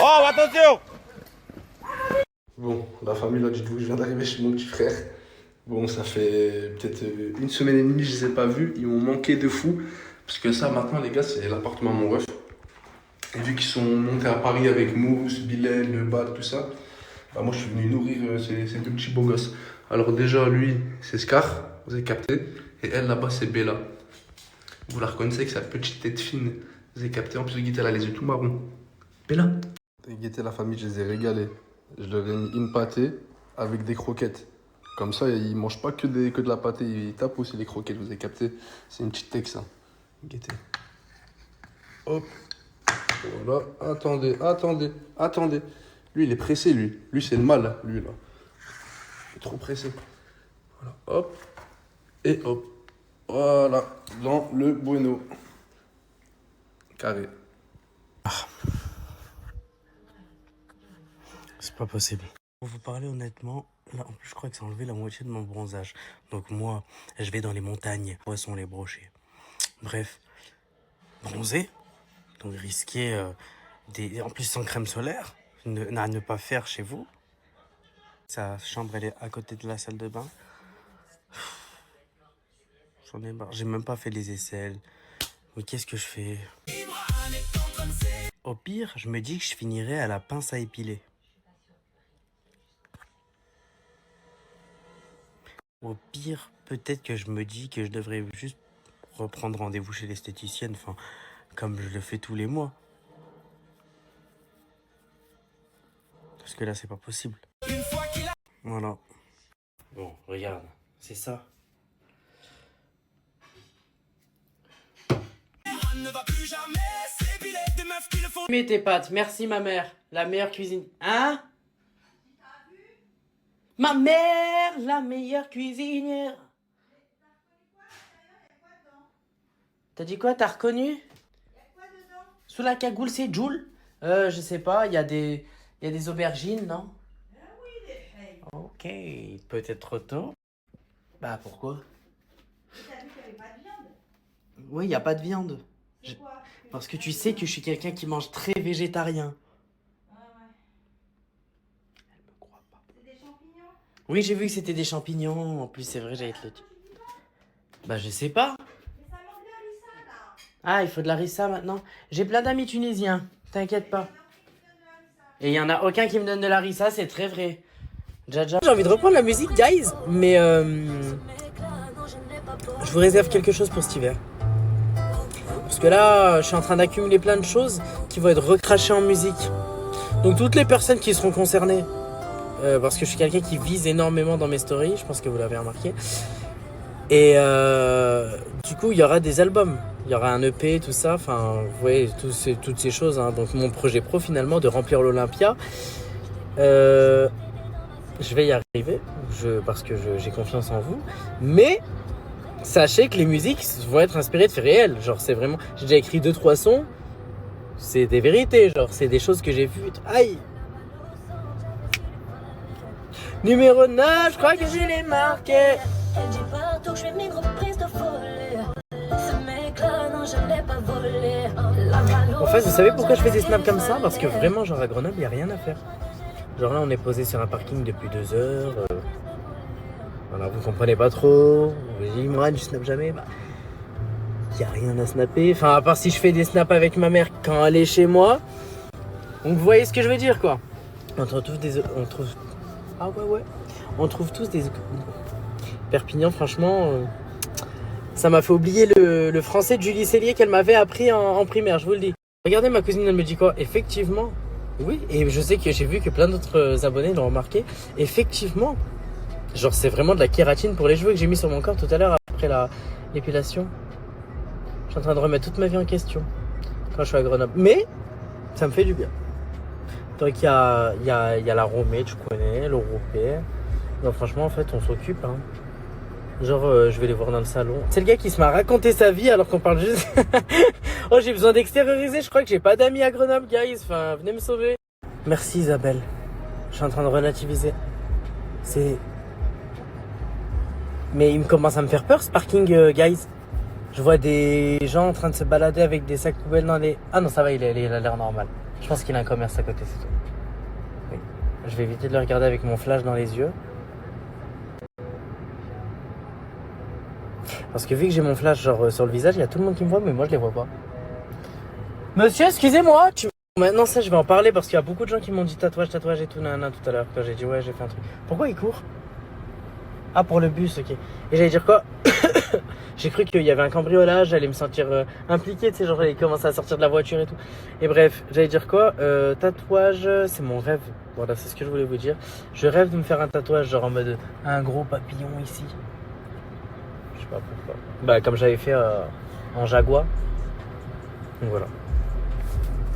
Oh, attention! Bon, la famille, là, dites-vous que je viens d'arriver chez mon petit frère. Bon, ça fait peut-être 1 semaine et demie, je les ai pas vus. Ils m'ont manqué de fou. Parce que ça, maintenant, les gars, c'est l'appartement à mon ref. Et vu qu'ils sont montés à Paris avec Mousse, Bilal, le Bad, tout ça, bah moi, je suis venu nourrir ces deux petits beaux gosses. Alors déjà, lui, c'est Scar, vous avez capté. Et elle, là-bas, c'est Bella. Vous la reconnaissez avec sa petite tête fine. Vous avez capté, en plus, Guité, elle a les yeux tout marrons. Bella. Guité, la famille, je les ai régalés. Je leur ai mis une pâtée avec des croquettes. Comme ça, ils mangent pas que de la pâtée, ils tapent aussi les croquettes, vous avez capté. C'est une petite texte, ça. Guettez. Hop. Voilà. Attendez. Lui, il est pressé, lui. Lui, c'est le mal, lui, là. Il est trop pressé. Voilà. Hop. Et hop. Voilà. Dans le bueno. Carré. C'est pas possible. Pour vous parler honnêtement, Là, en plus, je crois que ça a enlevé la moitié de mon bronzage. Donc moi, je vais dans les montagnes, poissons les brochets. Bref, bronzer, donc risquer en plus sans crème solaire, à ne pas faire chez vous. Sa chambre, elle est à côté de la salle de bain. J'en ai marre, j'ai même pas fait les aisselles. Mais qu'est-ce que je fais? Au pire, je me dis que je finirai à la pince à épiler. Au pire, peut-être que je me dis que je devrais juste reprendre rendez-vous chez l'esthéticienne, enfin, comme je le fais tous les mois. Parce que là, c'est pas possible. Voilà. Bon, regarde, c'est ça. Mais tes pâtes, merci ma mère, la meilleure cuisine. Hein? Ma mère, la meilleure cuisinière. T'as dit quoi? T'as reconnu? Sous la cagoule, c'est Joule? Je sais pas, il y a des aubergines, non? Ok, peut-être trop tôt. Bah pourquoi? Oui, il n'y a pas de viande. Parce que tu sais que je suis quelqu'un qui mange très végétarien. Oui, j'ai vu que c'était des champignons. En plus, c'est vrai, j'allais te le dire. Bah, je sais pas. Ah, il faut de la harissa maintenant. J'ai plein d'amis tunisiens. T'inquiète pas. Et il y en a aucun qui me donne de la harissa, c'est très vrai. Jaja. J'ai envie de reprendre la musique, guys. Mais je vous réserve quelque chose pour cet hiver. Parce que là, je suis en train d'accumuler plein de choses qui vont être recrachées en musique. Donc, toutes les personnes qui seront concernées. Parce que je suis quelqu'un qui vise énormément dans mes stories, je pense que vous l'avez remarqué. Et du coup, il y aura des albums, il y aura un EP, tout ça, enfin, vous voyez, toutes ces choses. Hein. Donc mon projet pro, finalement, de remplir l'Olympia, je vais y arriver, parce que j'ai confiance en vous. Mais sachez que les musiques vont être inspirées de faits réels. Genre, c'est vraiment... J'ai déjà écrit 2-3 sons, c'est des vérités, genre, c'est des choses que j'ai vues. Aïe! Numéro 9, je crois que je l'ai marqué. Elle dit partout, je fais mes reprises de folie. Ce mec-là, non, je l'ai pas volé. En fait, vous savez pourquoi je fais des snaps comme ça? Parce que vraiment, genre à Grenoble, il n'y a rien à faire. Genre là, on est posé sur un parking depuis 2 heures. Voilà, vous comprenez pas trop. Vous dites, moi, je snap jamais. Bah, il n'y a rien à snapper. Enfin, à part si je fais des snaps avec ma mère quand elle est chez moi. Donc, vous voyez ce que je veux dire, quoi. On trouve des... Ah ouais. On trouve tous des... Perpignan, franchement, ça m'a fait oublier le français de Julie Cellier qu'elle m'avait appris en primaire, je vous le dis. Regardez, ma cousine, elle me dit quoi? Effectivement, oui, et je sais que j'ai vu que plein d'autres abonnés l'ont remarqué. Effectivement, genre c'est vraiment de la kératine pour les cheveux que j'ai mis sur mon corps tout à l'heure après l'épilation. Je suis en train de remettre toute ma vie en question quand je suis à Grenoble. Mais ça me fait du bien. Donc il y a la Romée, tu connais, l'Europée. Non, franchement, en fait, on s'occupe. Hein. Genre, je vais les voir dans le salon. C'est le gars qui se m'a raconté sa vie alors qu'on parle juste... Oh, j'ai besoin d'extérioriser. Je crois que j'ai pas d'amis à Grenoble, guys. Enfin, venez me sauver. Merci, Isabelle. Je suis en train de relativiser. Mais il me commence à me faire peur, ce parking, guys. Je vois des gens en train de se balader avec des sacs poubelles dans les... Ah non, ça va, il a l'air normal. Je pense qu'il a un commerce à côté, c'est tout. Oui. Je vais éviter de le regarder avec mon flash dans les yeux. Parce que vu que j'ai mon flash genre sur le visage, il y a tout le monde qui me voit, mais moi je les vois pas. Monsieur, excusez-moi. Maintenant ça, je vais en parler parce qu'il y a beaucoup de gens qui m'ont dit tatouage et tout, nanana, tout à l'heure. Quand j'ai dit ouais, j'ai fait un truc. Pourquoi il court? Ah, pour le bus, ok. Et j'allais dire quoi? J'ai cru qu'il y avait un cambriolage, j'allais me sentir impliqué, tu sais, genre j'allais commencer à sortir de la voiture et tout. Et bref, j'allais dire quoi? Tatouage, c'est mon rêve. Voilà, c'est ce que je voulais vous dire. Je rêve de me faire un tatouage, genre en mode un gros papillon ici. Je sais pas pourquoi. Bah, comme j'avais fait en jaguar. Donc voilà.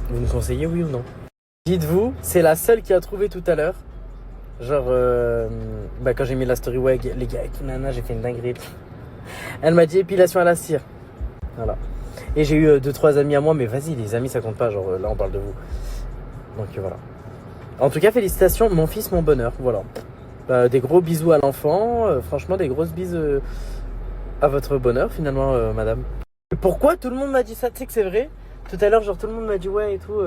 Vous me conseillez, oui ou non? Dites-vous, c'est la seule qui a trouvé tout à l'heure. Genre, quand j'ai mis la story, ouais, les gars, et tout, nana, j'ai fait une dinguerie. Elle m'a dit épilation à la cire. Voilà. Et j'ai eu 2-3 amis à moi, mais vas-y, les amis, ça compte pas. Genre, là, on parle de vous. Donc, voilà. En tout cas, félicitations, mon fils, mon bonheur. Voilà. Des gros bisous à l'enfant. Franchement, des grosses bises à votre bonheur, finalement, madame. Pourquoi tout le monde m'a dit ça? Tu sais que c'est vrai? Tout à l'heure, genre, tout le monde m'a dit ouais et tout.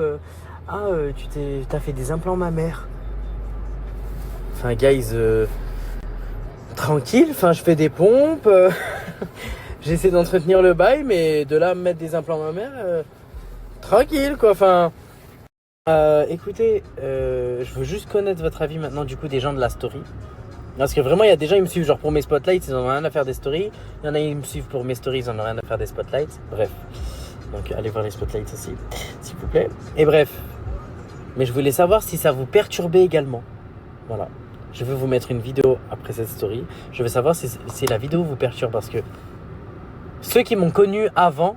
T'as fait des implants mammaires. Enfin, guys, tranquille. Enfin, je fais des pompes. J'essaie d'entretenir le bail, mais de là à me mettre des implants mammaires, tranquille, quoi. Enfin, écoutez, je veux juste connaître votre avis maintenant, du coup, des gens de la story. Parce que vraiment, il y a des gens qui me suivent genre pour mes spotlights, ils en ont rien à faire des stories. Il y en a qui me suivent pour mes stories, ils en ont rien à faire des spotlights. Bref. Donc, allez voir les spotlights aussi, s'il vous plaît. Et bref. Mais je voulais savoir si ça vous perturbait également. Voilà. Je vais vous mettre une vidéo après cette story. Je veux savoir si la vidéo vous perturbe parce que ceux qui m'ont connu avant,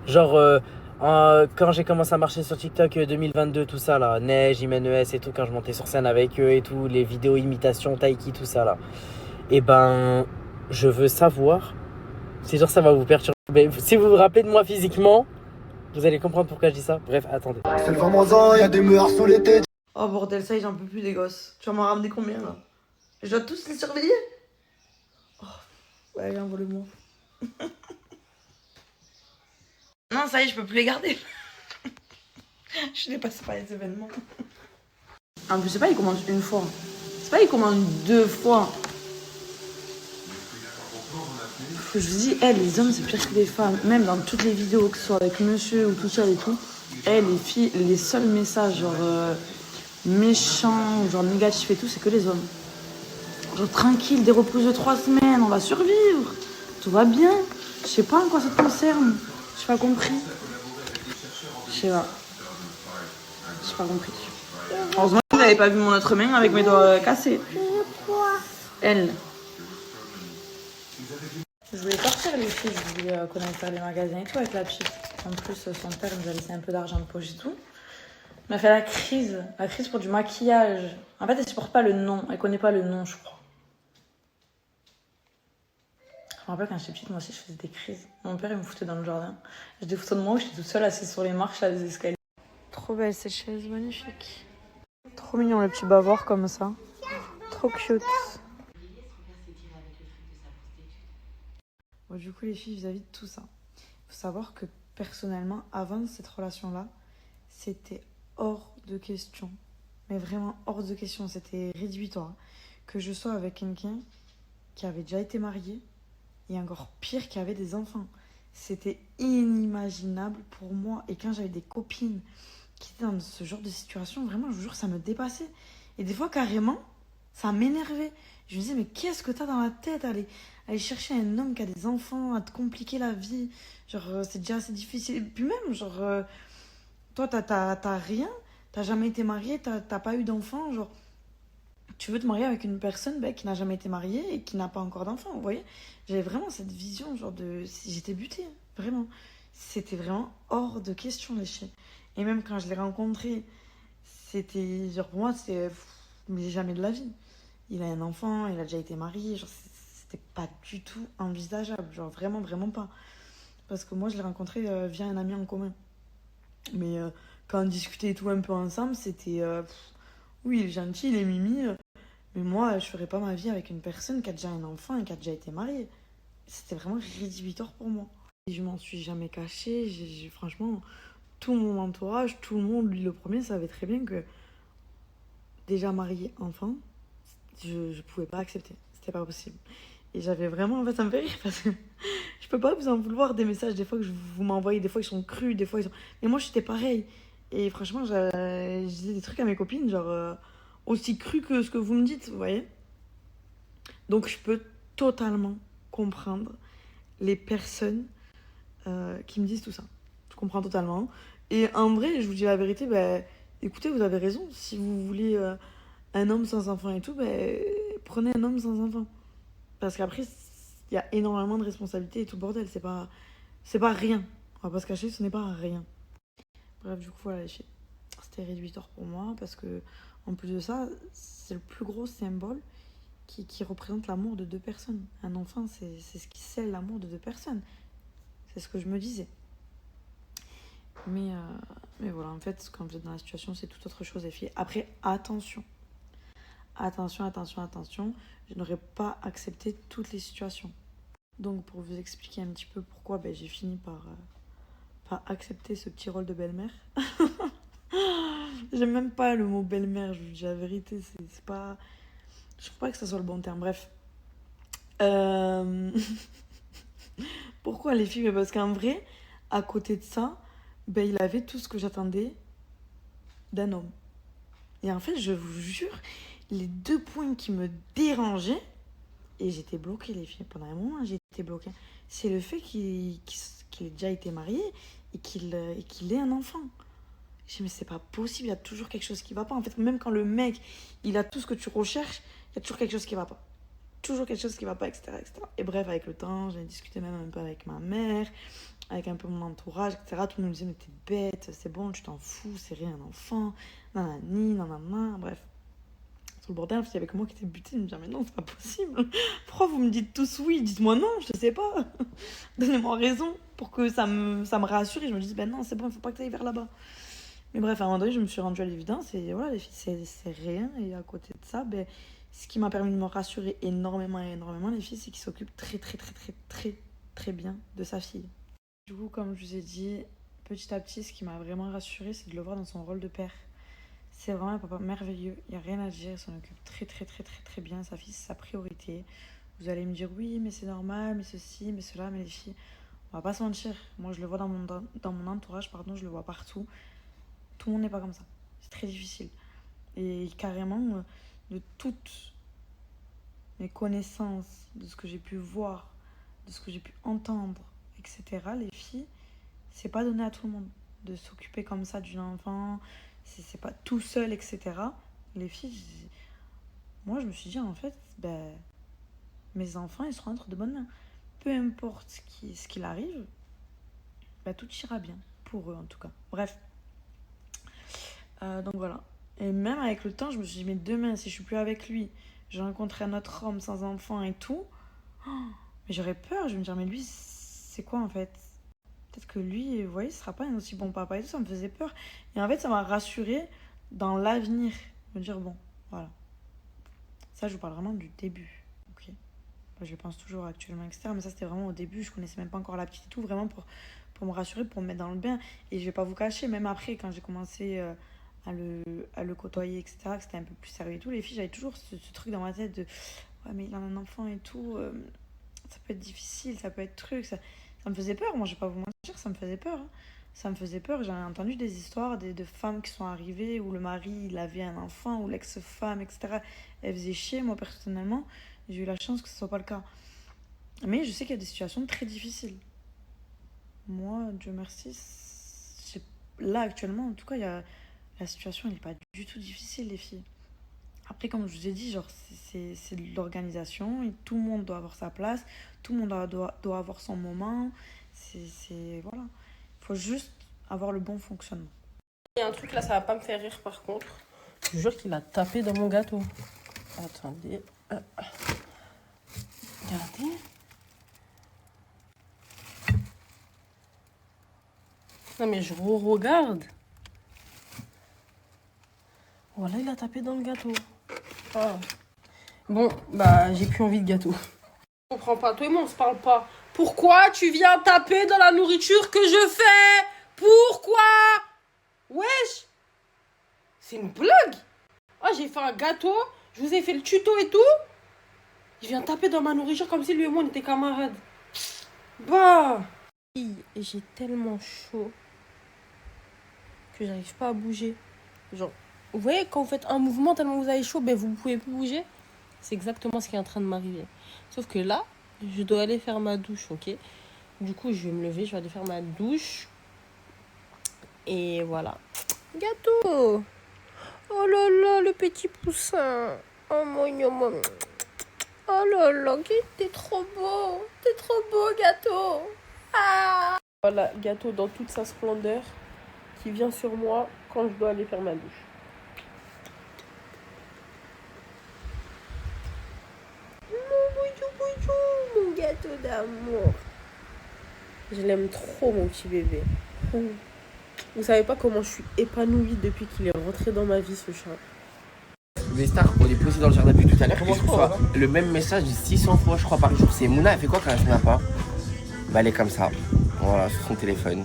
genre quand j'ai commencé à marcher sur TikTok 2022, tout ça là, Neige, Imenes et tout, quand je montais sur scène avec eux et tout, les vidéos imitations, Taiki, tout ça là. Et ben, je veux savoir si genre ça va vous perturber. Mais si vous vous rappelez de moi physiquement, vous allez comprendre pourquoi je dis ça. Bref, attendez. C'est le famoso, y'a des meurs sous les têtes. Oh bordel, ça y est, j'en peux plus des gosses. Tu vas m'en ramener combien là? Je dois tous les surveiller? Oh, ouais, envoie-le-moi. Non, ça y est, je peux plus les garder. Je suis dépassée par les événements. En plus, c'est pas, ils commandent une fois. C'est pas, ils commandent 2 fois. Je vous dis, les hommes, c'est pire que les femmes. Même dans toutes les vidéos, que ce soit avec monsieur ou tout seul et tout, les filles, les seuls messages, genre méchants, genre négatifs et tout, c'est que les hommes. Genre tranquille, des reprises de 3 semaines, on va survivre. Tout va bien. Je sais pas en quoi ça te concerne. J'ai pas compris. Je sais pas. J'ai pas compris. Heureusement que vous n'avez pas vu mon autre main avec mes doigts cassés. Elle. Je voulais partir les filles, je voulais connaître les magasins et tout avec la petite. En plus, son père nous a laissé un peu d'argent de poche et tout. On a fait la crise pour du maquillage. En fait, elle supporte pas le nom, elle connaît pas le nom, je crois. Je me rappelle quand j'étais petite, moi aussi je faisais des crises. Mon père il me foutait dans le jardin. J'ai des photos de moi où j'étais toute seule assise sur les marches à des escaliers. Trop belle cette chaise, magnifique. Trop mignon le petit bavard comme ça. Trop cute. Bon, du coup les filles vis-à-vis de tout ça. Il faut savoir que personnellement, avant cette relation-là, c'était hors de question. Mais vraiment hors de question, c'était rédhibitoire. Que je sois avec quelqu'un qui avait déjà été marié et encore pire qui avait des enfants. C'était inimaginable pour moi. Et quand j'avais des copines qui étaient dans ce genre de situation, vraiment, je vous jure, ça me dépassait. Et des fois, carrément, ça m'énervait. Je me disais, mais qu'est-ce que t'as dans la tête? Aller chercher un homme qui a des enfants, à te compliquer la vie. Genre, c'est déjà assez difficile. Et puis même, genre, toi, t'as rien. T'as jamais été marié, t'as pas eu d'enfant. Genre, tu veux te marier avec une personne qui n'a jamais été mariée et qui n'a pas encore d'enfant, vous voyez? J'avais vraiment cette vision, genre de... J'étais butée, vraiment. C'était vraiment hors de question, les chiens. Et même quand je l'ai rencontré, c'était... Genre, pour moi, c'était... Mais jamais de la vie. Il a un enfant, il a déjà été marié, genre, c'était pas du tout envisageable. Genre, vraiment, vraiment pas. Parce que moi, je l'ai rencontré via un ami en commun. Mais quand on discutait et tout un peu ensemble, c'était... oui, il est gentil, il est mimi... Mais moi, je ferais pas ma vie avec une personne qui a déjà un enfant et qui a déjà été mariée. C'était vraiment rédhibitoire pour moi. Et je m'en suis jamais cachée. Franchement, tout mon entourage, tout le monde, lui le premier, savait très bien que déjà marié, enfant, je pouvais pas accepter. C'était pas possible. Et j'avais vraiment... En fait, ça me fait rire parce que je peux pas vous en vouloir des messages. Des fois que vous m'envoyez, des fois ils sont crus, des fois ils sont... Mais moi, j'étais pareil. Et franchement, je disais des trucs à mes copines, genre... aussi cru que ce que vous me dites, vous voyez. Donc je peux totalement comprendre les personnes qui me disent tout ça. Je comprends totalement. Et en vrai, je vous dis la vérité, écoutez, vous avez raison. Si vous voulez un homme sans enfant et tout, prenez un homme sans enfant. Parce qu'après, il y a énormément de responsabilités et tout le bordel. C'est pas rien. On va pas se cacher, ce n'est pas rien. Bref, du coup, voilà les filles. C'était rédhibitoire pour moi parce que en plus de ça, c'est le plus gros symbole qui représente l'amour de 2 personnes. Un enfant, c'est ce qui scelle l'amour de 2 personnes. C'est ce que je me disais. Mais voilà, en fait, quand vous êtes dans la situation, c'est toute autre chose, les filles. Après, attention. attention, attention, attention, je n'aurais pas accepté toutes les situations. Donc pour vous expliquer un petit peu pourquoi j'ai fini par accepter ce petit rôle de belle-mère. J'aime même pas le mot belle-mère, je vous dis la vérité, c'est pas... Je trouve pas que ça soit le bon terme, bref. Pourquoi les filles? Parce qu'en vrai, à côté de ça, il avait tout ce que j'attendais d'un homme. Et en fait, je vous jure, les 2 points qui me dérangeaient, et j'étais bloquée les filles, pendant un moment j'étais bloquée, c'est le fait qu'il ait déjà été marié et qu'il ait un enfant. Je dis mais c'est pas possible, il y a toujours quelque chose qui va pas. En fait, même quand le mec, il a tout ce que tu recherches, il y a toujours quelque chose qui va pas. Toujours quelque chose qui va pas, etc., etc. Et bref, avec le temps, j'ai discuté même un peu avec ma mère, avec un peu mon entourage, etc. Tout le monde me disait, mais t'es bête, c'est bon, tu t'en fous, c'est rien un enfant, nanani, nanana, bref. Sur le bordel, il y avait que moi qui étais butée, je me disais, mais non, c'est pas possible. Pourquoi vous me dites tous oui? Dites-moi non, je sais pas. Donnez-moi raison pour que ça me rassure et je me dis, non, c'est bon, il faut pas que tu ailles vers là-bas. Mais bref, à un moment donné, je me suis rendue à l'évidence et voilà, les filles, c'est rien. Et à côté de ça, ce qui m'a permis de me rassurer énormément, les filles, c'est qu'il s'occupe très bien de sa fille. Du coup, comme je vous ai dit, petit à petit, ce qui m'a vraiment rassurée, c'est de le voir dans son rôle de père. C'est vraiment un papa merveilleux, il n'y a rien à dire, il s'en occupe très bien. Sa fille, c'est sa priorité. Vous allez me dire, oui, mais c'est normal, mais ceci, mais cela, mais les filles, on va pas se mentir. Moi, je le vois dans mon entourage, je le vois partout. Tout le monde n'est pas comme ça. C'est très difficile. Et carrément, de toutes mes connaissances, de ce que j'ai pu voir, de ce que j'ai pu entendre, etc., les filles, c'est pas donné à tout le monde de s'occuper comme ça d'une enfant, c'est pas tout seul, etc. Les filles, moi je me suis dit en fait, mes enfants ils seront entre de bonnes mains. Peu importe ce qu'il arrive, tout ira bien, pour eux en tout cas. Bref. Donc voilà. Et même avec le temps, je me suis dit, mais demain, si je suis plus avec lui, j'ai rencontré un autre homme sans enfant et tout, mais j'aurais peur. Je vais me dire, mais lui, c'est quoi en fait? Peut-être que lui, vous voyez, ce sera pas un aussi bon papa et tout, ça me faisait peur. Et en fait, ça m'a rassurée dans l'avenir. Me dire, bon, voilà. Ça, je vous parle vraiment du début. Ok. Je pense toujours actuellement, etc. Mais ça, c'était vraiment au début. Je connaissais même pas encore la petite et tout, vraiment pour me rassurer, pour me mettre dans le bain. Et je vais pas vous cacher, même après, quand j'ai commencé à le côtoyer, etc., que c'était un peu plus sérieux et tout, les filles, j'avais toujours ce truc dans ma tête de ouais, mais il a un enfant et tout, ça peut être difficile, ça peut être truc. Ça me faisait peur, moi, je vais pas vous mentir, ça me faisait peur. Hein. Ça me faisait peur. J'en ai entendu des histoires de femmes qui sont arrivées où le mari, il avait un enfant, ou l'ex-femme, etc., elle faisait chier. Moi, personnellement, j'ai eu la chance que ce soit pas le cas. Mais je sais qu'il y a des situations très difficiles. Moi, Dieu merci, là, actuellement, en tout cas, la situation, elle n'est pas du tout difficile, les filles. Après, comme je vous ai dit, genre, c'est de l'organisation et tout le monde doit avoir sa place, tout le monde doit avoir son moment. Voilà. Il faut juste avoir le bon fonctionnement. Il y a un truc là, ça va pas me faire rire par contre. Je jure qu'il a tapé dans mon gâteau. Attendez. Regardez. Non mais je regarde. Voilà, il a tapé dans le gâteau. Ah. Bon, j'ai plus envie de gâteau. Je comprends pas. Toi et moi, on se parle pas. Pourquoi tu viens taper dans la nourriture que je fais? Pourquoi? Wesh. C'est une blague. Ah, j'ai fait un gâteau. Je vous ai fait le tuto et tout. Il vient taper dans ma nourriture comme si lui et moi, on était camarades. J'ai tellement chaud que j'arrive pas à bouger. Genre, vous voyez, quand vous faites un mouvement tellement vous avez chaud, vous pouvez plus bouger. C'est exactement ce qui est en train de m'arriver. Sauf que là, je dois aller faire ma douche, ok? Du coup, je vais me lever, je vais aller faire ma douche. Et voilà. Gâteau! Oh là là, le petit poussin! Oh mon gnon! Oh là là, t'es trop beau! T'es trop beau, gâteau! Ah! Voilà, gâteau dans toute sa splendeur qui vient sur moi quand je dois aller faire ma douche. Mon gâteau d'amour. Je l'aime trop, mon petit bébé. Vous savez pas comment je suis épanouie depuis qu'il est rentré dans ma vie, ce chat. Vestar, on est posé dans le jardin depuis tout à l'heure. Je reçois le même message 600 fois, je crois, par jour. C'est Mouna, elle fait quoi quand elle snap pas? Bah, elle est comme ça. Voilà, sur son téléphone.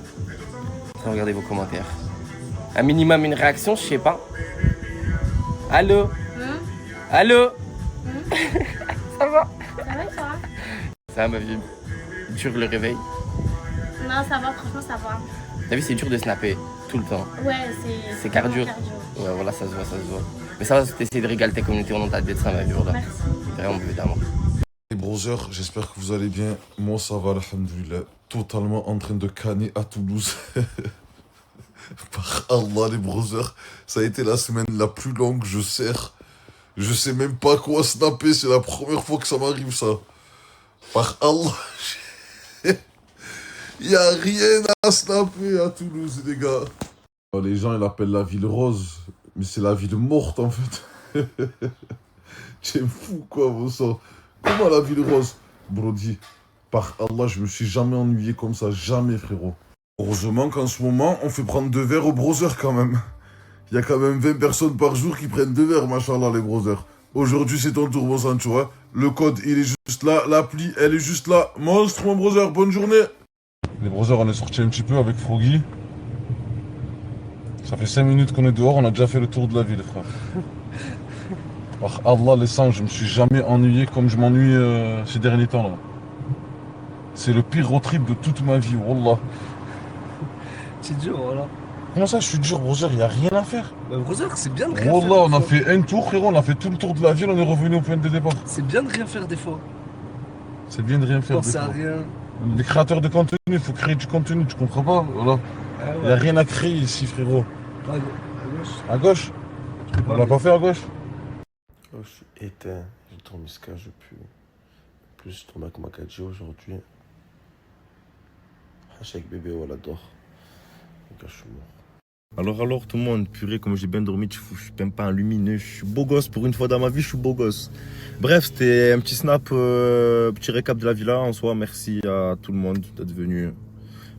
Regardez vos commentaires. Un minimum, une réaction, je sais pas. Allô? Allô? Ça va? Ça va, ça va? Ça va, ma vie. Dur le réveil. Non, ça va, franchement, ça va. T'as vu, c'est dur de snapper tout le temps. Ouais, c'est cardio. Ouais, voilà, ça se voit, ça se voit. Mais ça va, t'essayes de régaler ta communauté au nom de ta tête, ça va vivre là. Merci. Vraiment, évidemment. Les brothers, j'espère que vous allez bien. Moi, ça va, alhamdoulilah. Totalement en train de canner à Toulouse. Par Allah, les brothers, ça a été la semaine la plus longue, je sers. Je sais même pas quoi snapper, c'est la première fois que ça m'arrive, ça. Par Allah, il n'y a rien à snapper à Toulouse, les gars. Les gens, ils l'appellent la ville rose, mais c'est la ville morte, en fait. C'est fou, quoi, vos sang. Comment la ville rose? Brody, par Allah, je me suis jamais ennuyé comme ça, jamais, frérot. Heureusement qu'en ce moment, on fait prendre 2 verres aux brothers, quand même. Il y a quand même 20 personnes par jour qui prennent 2 verres, machallah, les brothers. Aujourd'hui, c'est ton tour, mon sang, tu vois. Le code, il est juste là, l'appli, elle est juste là. Monstre, mon brother, bonne journée. Les brothers, on est sortis un petit peu avec Froggy. Ça fait 5 minutes qu'on est dehors, on a déjà fait le tour de la ville, frère. Par Allah, les sangs, je me suis jamais ennuyé comme je m'ennuie ces derniers temps, là. C'est le pire road trip de toute ma vie, wallah. C'est dur, voilà. Comment ça, je suis dur, brother, il n'y a rien à faire. Bah, brother, c'est bien de rien wallah, faire. on a fait un tour, frérot, on a fait tout le tour de la ville, on est revenu au point de départ. C'est bien de rien faire des fois. C'est bien de rien faire des Penser à fois. rien. Les créateurs de contenu, il faut créer du contenu, tu comprends pas? Voilà. Ah ouais. Il n'y a rien à créer ici, frérot. À gauche. À gauche? On l'a pas fait à gauche? Oh, je suis éteint, j'ai dormi ce cas, je pue. En plus, je tombe avec ma 4G aujourd'hui. Hachek bébé, voilà, dort. Les gars, je suis mort. Alors tout le monde, purée, comme j'ai bien dormi, je suis même pas un lumineux, je suis beau gosse, pour une fois dans ma vie, je suis beau gosse. Bref, c'était un petit snap, petit récap de la villa en soi. Merci à tout le monde d'être venu.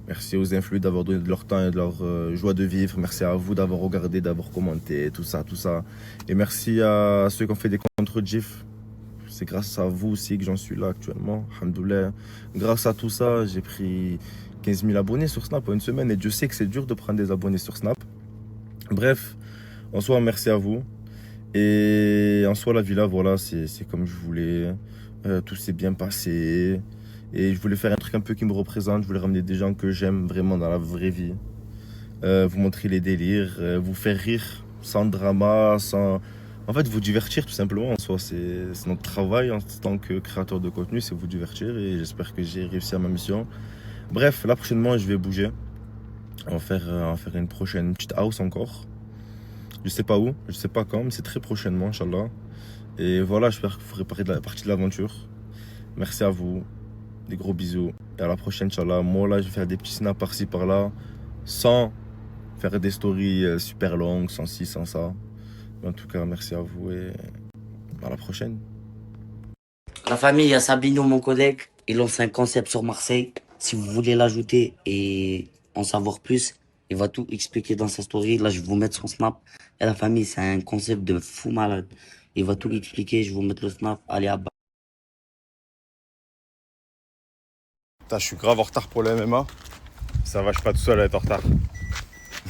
Merci aux influents d'avoir donné de leur temps et de leur joie de vivre. Merci à vous d'avoir regardé, d'avoir commenté, tout ça, tout ça. Et merci à ceux qui ont fait des contre GIF. C'est grâce à vous aussi que j'en suis là actuellement. Alhamdoulilah. Grâce à tout ça, j'ai pris 15 000 abonnés sur Snap en une semaine. Et Dieu sait que c'est dur de prendre des abonnés sur Snap. Bref, en soi, merci à vous. Et en soi, la villa, voilà, c'est comme je voulais. Tout s'est bien passé. Et je voulais faire un truc un peu qui me représente. Je voulais ramener des gens que j'aime vraiment dans la vraie vie. Vous montrer les délires, vous faire rire sans drama, sans... En fait, vous divertir tout simplement. En soi, c'est notre travail en tant que créateur de contenu, c'est vous divertir. Et j'espère que j'ai réussi à ma mission. Bref, là prochainement, je vais bouger. On va faire une prochaine petite house encore. Je sais pas où, je sais pas quand, mais c'est très prochainement, Inch'Allah. Et voilà, j'espère que vous ferez partie de l'aventure. Merci à vous. Des gros bisous. Et à la prochaine, Inch'Allah. Moi, là, je vais faire des petits snaps par-ci, par-là. Sans faire des stories super longues, sans ci, sans ça. Mais en tout cas, merci à vous et à la prochaine. La famille, il y a Sabino, mon collègue. Il lance un concept sur Marseille. Si vous voulez l'ajouter et en savoir plus, il va tout expliquer dans sa story. Là, je vais vous mettre son snap. Et la famille, c'est un concept de fou malade. Il va tout expliquer. Je vais vous mettre le snap. Allez, à bas. Putain, je suis grave en retard pour le MMA. Ça va, je suis pas tout seul à être en retard.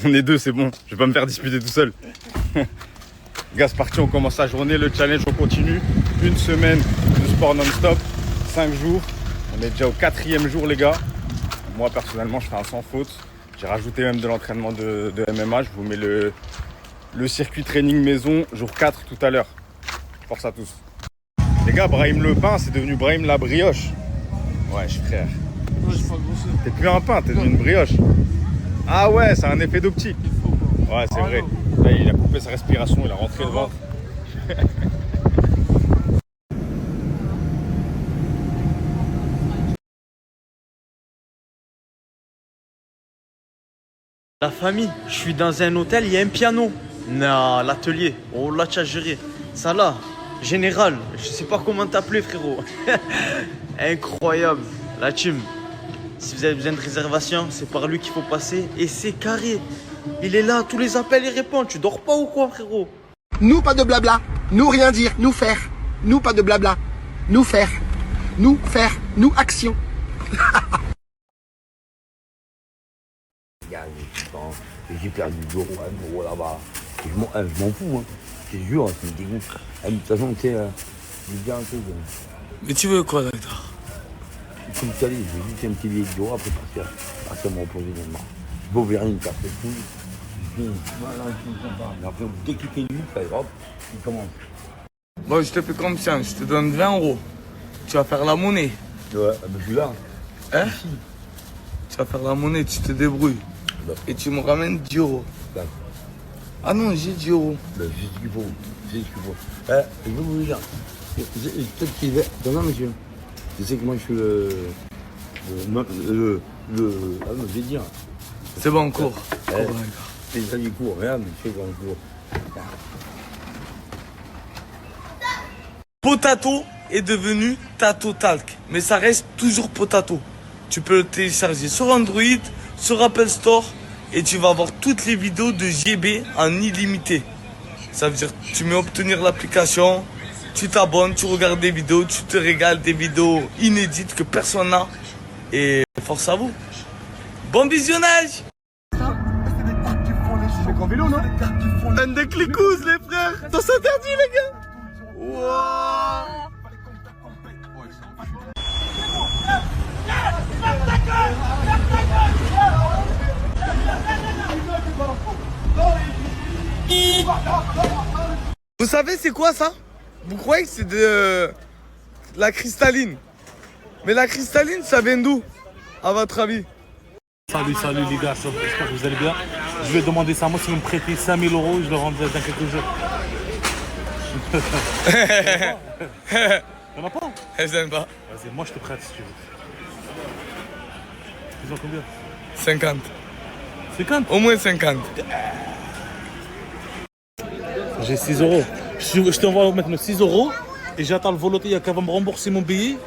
On est deux, c'est bon. Je vais pas me faire disputer tout seul. Gars, c'est parti, on commence la journée. Le challenge, on continue. Une semaine de sport non-stop. 5 jours. On est déjà au 4e jour, les gars. Moi, personnellement, je fais un sans faute. J'ai rajouté même de l'entraînement de MMA. Je vous mets le circuit training maison, jour 4 tout à l'heure. Force à tous. Les gars, Brahim le pain, c'est devenu Brahim la brioche. Ouais, frère. T'es plus un pain, t'es devenu une brioche. Ah ouais, c'est un effet d'optique. Ouais, c'est vrai. Là, il a coupé sa respiration, il a rentré le ventre. La famille, je suis dans un hôtel, il y a un piano. Non, l'atelier. Oh là, tu as géré. Ça là, général, je sais pas comment t'appeler, frérot. Incroyable. La team. Si vous avez besoin de réservation, c'est par lui qu'il faut passer. Et c'est carré. Il est là, tous les appels, il répond. Tu dors pas ou quoi, frérot? Nous, pas de blabla. Nous rien dire, nous faire. Nous pas de blabla. Nous faire. Nous faire. Nous action. J'ai perdu 2 euros, 1 euro là-bas. Je m'en fous, hein. Je te jure, ça me dégoûte. De toute façon, tu sais, je vais te dire un truc. Mais tu veux quoi, d'accord? Comme tu as dit, je vais juste un petit billet de après partir me reposer dans le mar. Je vais ouvrir une carte de fou. Voilà, mais après, dès qu'il fait nuit, hop, il commence. Bon, je te fais confiance, je te donne 20 euros. Tu vas faire la monnaie. Ouais, je suis là. Hein? Tu vas faire la monnaie, tu te débrouilles. Et tu me ramènes 10 euros. Ah non, j'ai 10 euros. C'est ce qu'il faut. C'est ce qu'il faut. Je vais vous dire. Peut-être qu'il va. Non, monsieur. Je sais que moi, je suis ah non, je vais dire. C'est bon, cours. C'est ça du cours. Regarde, je sais qu'on court. Potato est devenu Tato Talk, mais ça reste toujours Potato. Tu peux le télécharger sur Android, sur Apple Store, et tu vas avoir toutes les vidéos de GB en illimité. Ça veut dire tu mets obtenir l'application, tu t'abonnes, tu regardes des vidéos, tu te régales, des vidéos inédites que personne n'a. Et force à vous. Bon visionnage. Un des clicous, les frères. Ça s'interdit, les gars. Wow. Vous savez c'est quoi ça? Vous croyez que c'est de la cristalline? Mais la cristalline ça vient d'où? À votre avis? Salut les gars, j'espère que vous allez bien. Je vais demander ça à moi, si vous me prêtez 5000 euros, je le rendrai dans quelques jours. Y'en a pas? J'aime pas. Vas-y, moi je te prête si tu veux. Tu veux combien? 50. 50? Au moins 50. J'ai 6 euros. Je t'envoie maintenant 6 euros et j'attends le volotaire qui va me rembourser mon billet.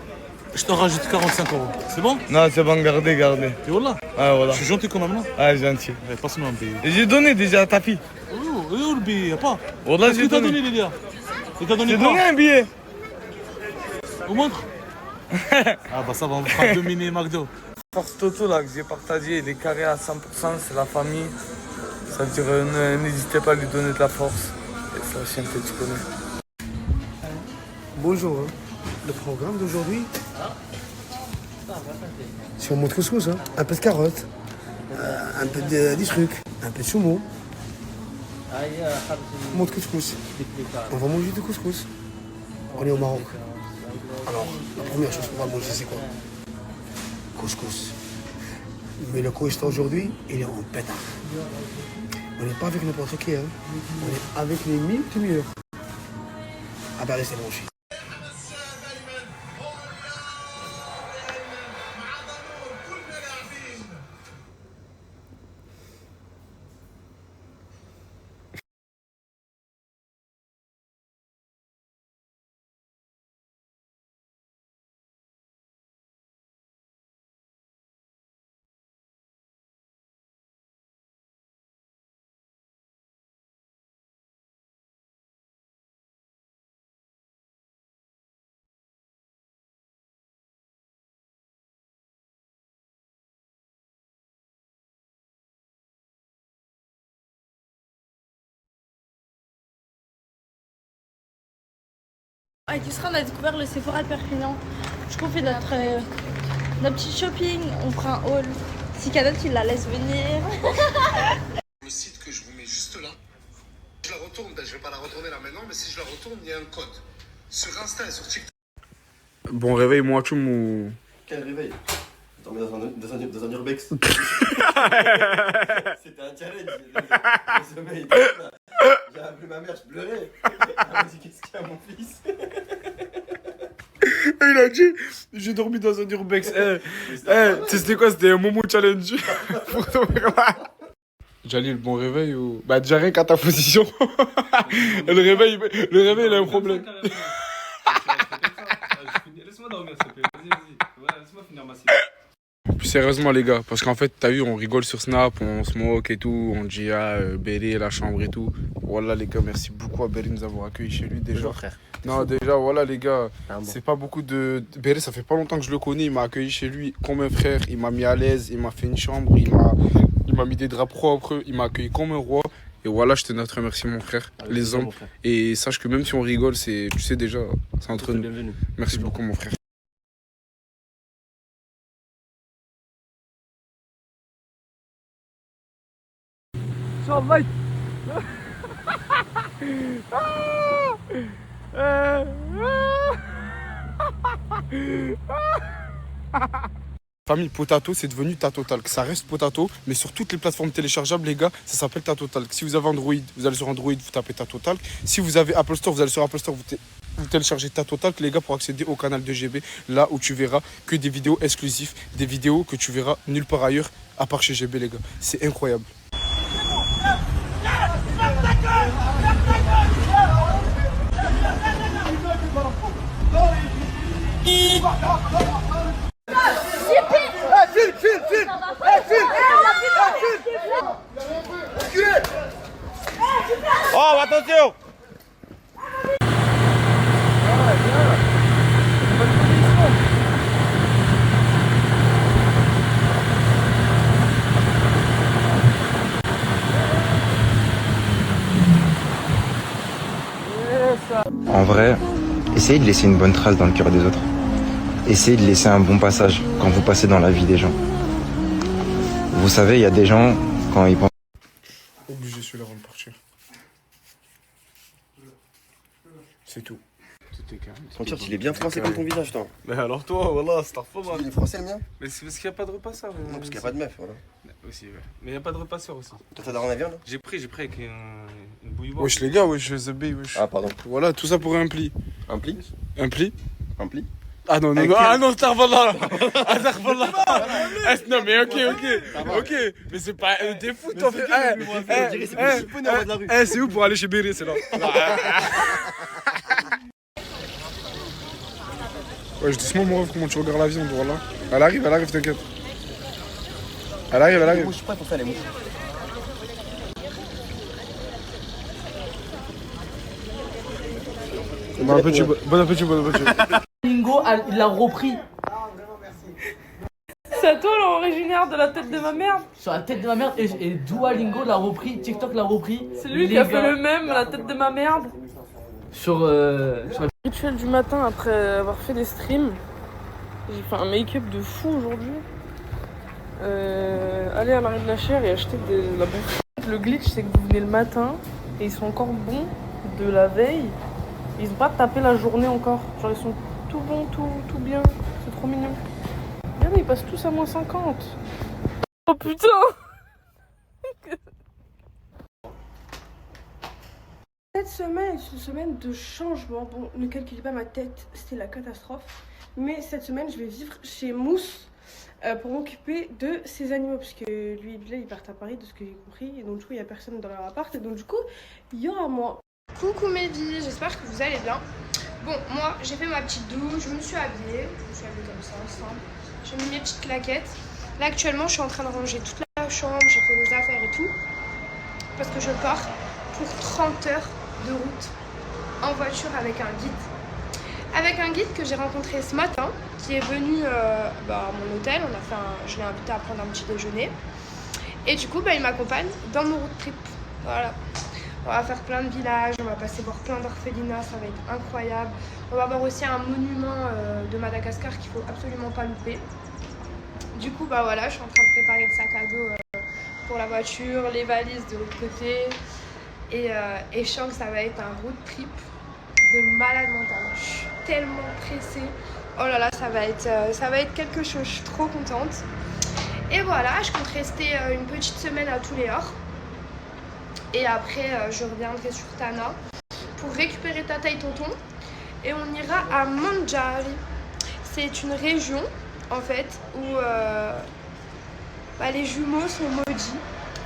Je te rajoute 45 euros. C'est bon? Non, c'est bon, gardez. Et voilà. Ah, voilà. Je suis gentil quand même, non? Ah, gentil. Allez, passe-moi un billet. Et j'ai donné déjà à ta fille. Oh, le billet, y'a pas. Voilà, Qu'est-ce que t'as donné, les gars? Il t'a donné J'ai quoi? donné un billet. Au montre. Ah bah ça va, on fera 2 mini McDo. Force Toto là que j'ai partagé, il est carré à 100%, c'est la famille. Ça veut dire n'hésitez pas à lui donner de la force. Et ça, chienté, tu connais. Bonjour. Le programme d'aujourd'hui, c'est on monte couscous, hein. Un peu de carottes, un peu de trucs, un peu de choumo. On monte couscous. On va manger du couscous. On est au Maroc. Alors, la première chose qu'on va manger, c'est quoi? Couscous. Mais le couscous aujourd'hui, il est en pétard. On n'est pas avec n'importe qui, hein. On est avec les meilleurs. Ah bah restez branchés. Avec Yusra, on a découvert le Sephora de Perpignan. Du coup, on fait notre petit shopping. On prend un haul. Si Canot, il la laisse venir. Le site que je vous mets juste là, je la retourne, je vais pas la retourner là maintenant, mais si je la retourne, il y a un code. Sur Insta et sur TikTok. Bon réveil, moi, tu ou... Quel réveil? Dormir dans un urbex. C'était un challenge. Le sommeil. J'ai appelé ma mère, je pleurais. Elle m'a dit qu'est-ce qu'il y a mon fils? Il a dit, j'ai dormi dans un urbex. Tu sais c'était quoi? C'était un Momo challenge. Pour tomber là. Jalil, bon réveil ou... Bah déjà rien qu'à ta position. le réveil il a un problème. Laisse-moi dormir s'il te plaît. Vas-y. Ouais, laisse-moi finir ma sieste. En plus plus sérieusement les gars, parce qu'en fait t'as vu on rigole sur Snap, on se moque et tout, on dit Berry, la chambre et tout. Voilà les gars, merci beaucoup à Berry de nous avoir accueillis chez lui déjà. Bonjour, frère. Non déjà voilà les gars, Ah bon. c'est pas beaucoup de... Berry ça fait pas longtemps que je le connais, il m'a accueilli chez lui comme un frère, il m'a mis à l'aise, il m'a fait une chambre, il m'a mis des draps propres, il m'a accueilli comme un roi. Et voilà, je tenais à te remercier mon frère, les hommes. Et sache que même si on rigole, c'est, tu sais déjà, c'est entre nous. Bienvenue. Merci beaucoup mon frère. Famille, Potato, c'est devenu Tatotalk. Ça reste Potato, mais sur toutes les plateformes téléchargeables, les gars, ça s'appelle Tatotalk. Si vous avez Android, vous allez sur Android, vous tapez Tatotalk. Si vous avez Apple Store, vous allez sur Apple Store, vous téléchargez Tatotalk, les gars, pour accéder au canal de GB, là où tu verras que des vidéos exclusives, des vidéos que tu verras nulle part ailleurs, à part chez GB, les gars. C'est incroyable. Oh, attention! En vrai, essayez de laisser une bonne trace dans le cœur des autres. Essayez de laisser un bon passage quand vous passez dans la vie des gens. Vous savez, il y a des gens, quand ils pensent... Obligé celui-là avant de partir. C'est tout. Tout est carré. Ton t-shirt, il est bien français comme ton visage, toi. Mais alors toi, voilà, c'est pas mal. Il est français, le mien? Mais c'est parce qu'il n'y a pas de repas ça. Non, parce qu'il n'y a pas de meuf, voilà. Aussi, ouais. Mais il n'y a pas de repasseur aussi. Toi, t'as daronne à viande, là? J'ai pris avec une bouillie. Wesh les gars, wesh The Bay, wesh. Ah, pardon. Voilà, tout ça pour un pli. Un pli? Un pli? Un pli? Ah non, non, non, ah non, Starvallah! Ah, Starvallah! Non, mais ok. Mais c'est pas des fous, toi, frère. C'est où pour aller chez Berry, c'est là? Ouais, je doucement, mon rêve, comment tu regardes la viande, voilà. Elle arrive, t'inquiète. Elle arrive. Les mouches, je suis prêt pour ça, les mouches. Bon appétit. Lingo, il l'a repris. C'est à toi l'originaire de la tête de ma merde. Sur la tête de ma merde, et Duolingo l'a repris, TikTok l'a repris. C'est lui qui a fait le même, la tête de ma merde. Sur la... Rituel du matin après avoir fait des streams. J'ai fait un make-up de fou aujourd'hui. Aller à l'arrêt de la chair et acheter de la bouffe. Le glitch, c'est que vous venez le matin et ils sont encore bons de la veille. Ils ont pas tapé la journée encore. Genre ils sont tout bons, tout bien. C'est trop mignon. Regarde, ils passent tous à moins 50. Oh putain! Cette semaine est une semaine de changement. Bon, ne calculez pas ma tête, c'était la catastrophe. Mais cette semaine, je vais vivre chez Mousse pour m'occuper de ses animaux. Parce que lui et Bilal, ils partent à Paris, de ce que j'ai compris. Et donc, du coup, il n'y a personne dans leur appart. Et donc, du coup, il y aura moi. Coucou mes vies, j'espère que vous allez bien. Bon, moi, j'ai fait ma petite douche, je me suis habillée. Je me suis habillée comme ça, ensemble. J'ai mis mes petites claquettes. Là, actuellement, je suis en train de ranger toute la chambre. J'ai fait mes affaires et tout. Parce que je pars pour 30 heures de route en voiture avec un guide. Avec un guide que j'ai rencontré ce matin, qui est venu à mon hôtel. Je l'ai invité à prendre un petit déjeuner. Et du coup, il m'accompagne dans mon road trip. Voilà. On va faire plein de villages, on va passer voir plein d'orphelinats, ça va être incroyable. On va voir aussi un monument de Madagascar qu'il faut absolument pas louper. Du coup, voilà, je suis en train de préparer le sac à dos pour la voiture, les valises de l'autre côté. Et je sens que ça va être un road trip de malade mental. Je suis tellement pressée. Oh là là, ça va être quelque chose. Je suis trop contente. Et voilà, je compte rester une petite semaine à Tuléor. Et après, je reviendrai sur Tana pour récupérer Tata et Tonton. Et on ira à Mandjari. C'est une région, en fait, où les jumeaux sont maudits.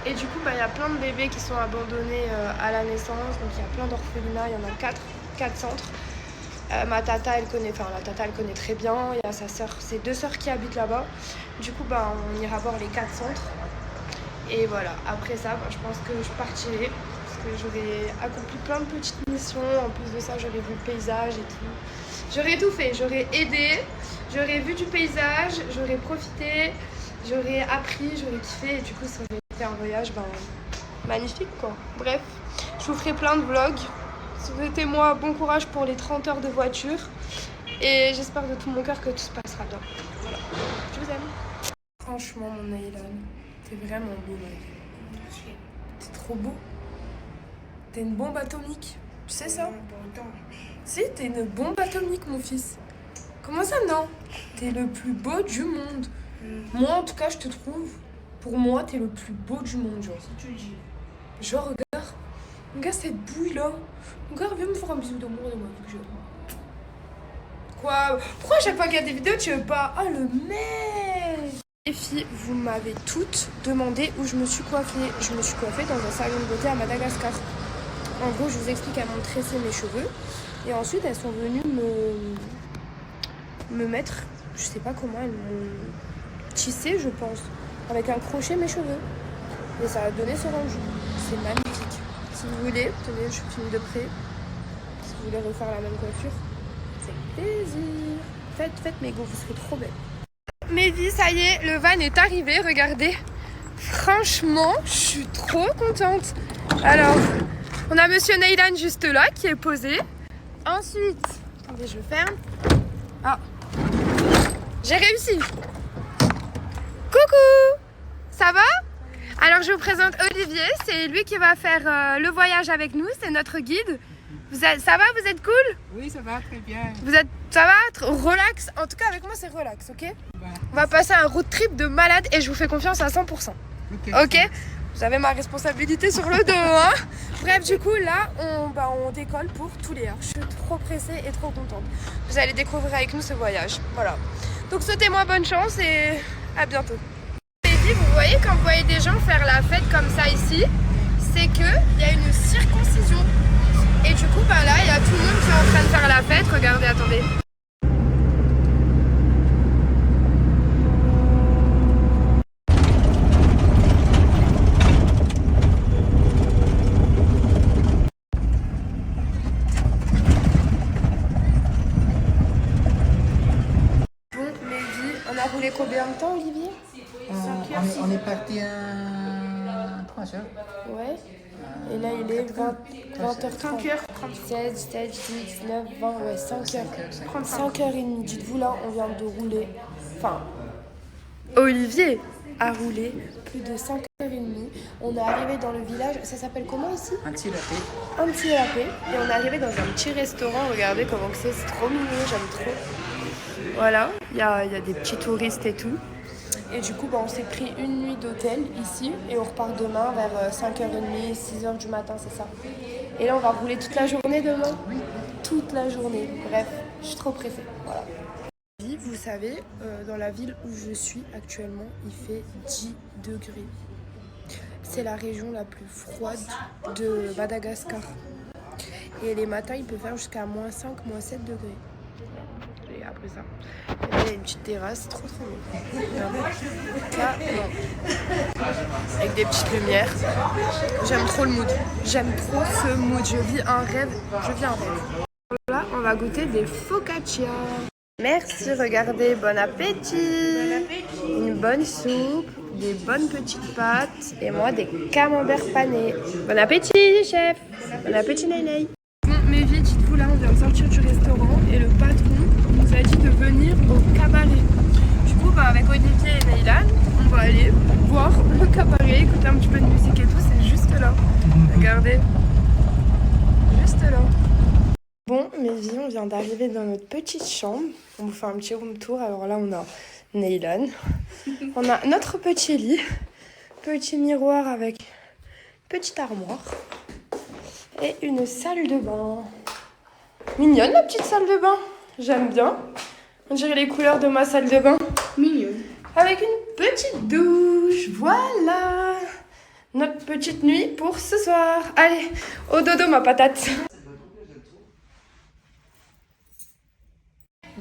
Et du coup, il y a plein de bébés qui sont abandonnés à la naissance. Donc, il y a plein d'orphelinats. Il y en a 4 centres. Ma tata, elle connaît, enfin la tata, elle connaît très bien. Il y a sa sœur, ses 2 sœurs qui habitent là-bas. Du coup, bah, on ira voir les 4 centres. Et voilà, après ça, bah, je pense que je partirai. Parce que j'aurai accompli plein de petites missions. En plus de ça, j'aurais vu le paysage et tout. J'aurais tout fait. J'aurais aidé, j'aurais vu du paysage, j'aurais profité, j'aurais appris, j'aurais kiffé. Et du coup, ça aurait été un voyage magnifique, quoi. Bref, je vous ferai plein de vlogs. Souhaitez-moi bon courage pour les 30 heures de voiture. Et j'espère de tout mon cœur que tout se passera bien. Voilà. Je vous aime. Franchement, mon Naylan, t'es vraiment beau, mec. T'es trop beau. T'es une bombe atomique. Tu sais ça? Si, t'es une bombe atomique, mon fils. Comment ça, non? T'es le plus beau du monde. Moi, en tout cas, je te trouve. Pour moi, t'es le plus beau du monde, genre. Si tu le dis. Genre, regarde cette bouille là. Regarde, viens me faire un bisou d'amour de moi. Quoi? Pourquoi à chaque fois qu'il y a des vidéos, tu veux pas? Ah, le mec! Les filles, vous m'avez toutes demandé où je me suis coiffée. Je me suis coiffée dans un salon de beauté à Madagascar. En gros, je vous explique, elles m'ont tressé mes cheveux. Et ensuite, elles sont venues me mettre, je sais pas comment, elles m'ont tissé, je pense, avec un crochet mes cheveux. Et ça a donné ce rendu. C'est magnifique. Si vous voulez, tenez, je filme de près. Si vous voulez refaire la même coiffure, c'est plaisir. Faites mes go, vous serez trop belles. Mes vies, ça y est, le van est arrivé, regardez. Franchement, je suis trop contente. Alors, on a monsieur Naylan juste là qui est posé. Ensuite, attendez, je ferme. Ah, j'ai réussi. Coucou, ça va? Alors, je vous présente Olivier, c'est lui qui va faire le voyage avec nous, c'est notre guide. Ça va, vous êtes cool? Oui, ça va très bien. Ça va? Relax? En tout cas, avec moi, c'est relax, ok? On va passer un road trip de malade et je vous fais confiance à 100%. Ok? Vous avez ma responsabilité sur le dos, hein? Bref, du coup, là, on décolle pour Tuléar. Je suis trop pressée et trop contente. Vous allez découvrir avec nous ce voyage. Voilà. Donc, souhaitez-moi bonne chance et à bientôt. Vous voyez, quand vous voyez des gens faire la fête comme ça ici, c'est qu'il y a une circoncision. Et du coup, là, il y a tout le monde qui est en train de faire la fête. Regardez, attendez. Bon, mes vies, on a roulé combien de temps, Olivier? On est parti à 3 heures. Ouais. Et là, il est 20h30. 16, 17, 18, 19, 20, ouais, 5h. 5h30. Dites-vous, là, on vient de rouler. Enfin, Olivier a roulé plus de 5h30. On est arrivé dans le village. Ça s'appelle comment ici? Anti-Lapé. Et on est arrivé dans un petit restaurant. Regardez comment que c'est trop mignon. J'aime trop. Voilà. Il y a des petits touristes et tout. Et du coup, on s'est pris une nuit d'hôtel ici et on repart demain vers 5h30, 6h du matin, c'est ça. Et là, on va rouler toute la journée demain. Toute la journée. Bref, je suis trop pressée. Voilà. Vous savez, dans la ville où je suis actuellement, il fait 10 degrés. C'est la région la plus froide de Madagascar. Et les matins, il peut faire jusqu'à -5, -7 degrés. Et après ça, il y a une petite terrasse, trop bien. Là, non. Avec des petites lumières. J'aime trop le mood. J'aime trop ce mood. Je vis un rêve. Là, on va goûter des focaccia. Merci, regardez, bon appétit. Bon appétit. Une bonne soupe, des bonnes petites pâtes et moi des camemberts panés. Bon appétit, chef. Bon appétit, Naïnaï. Bon, mes vies, dites-vous, là, on vient de sortir du restaurant et le patron nous a dit de venir au cabaret. Du coup, avec Olivier et Naylan, on va aller voir le cabaret, écouter un petit peu de musique et tout, c'est juste là. Regardez. Juste là. Bon, mes vies, on vient d'arriver dans notre petite chambre. On vous fait un petit room tour. Alors là, on a Naylan. On a notre petit lit. Petit miroir avec petite armoire. Et une salle de bain. Mignonne la petite salle de bain. J'aime bien. On dirait les couleurs de ma salle de bain. Mignonne. Avec une petite douche. Voilà. Notre petite nuit pour ce soir. Allez, au dodo ma patate.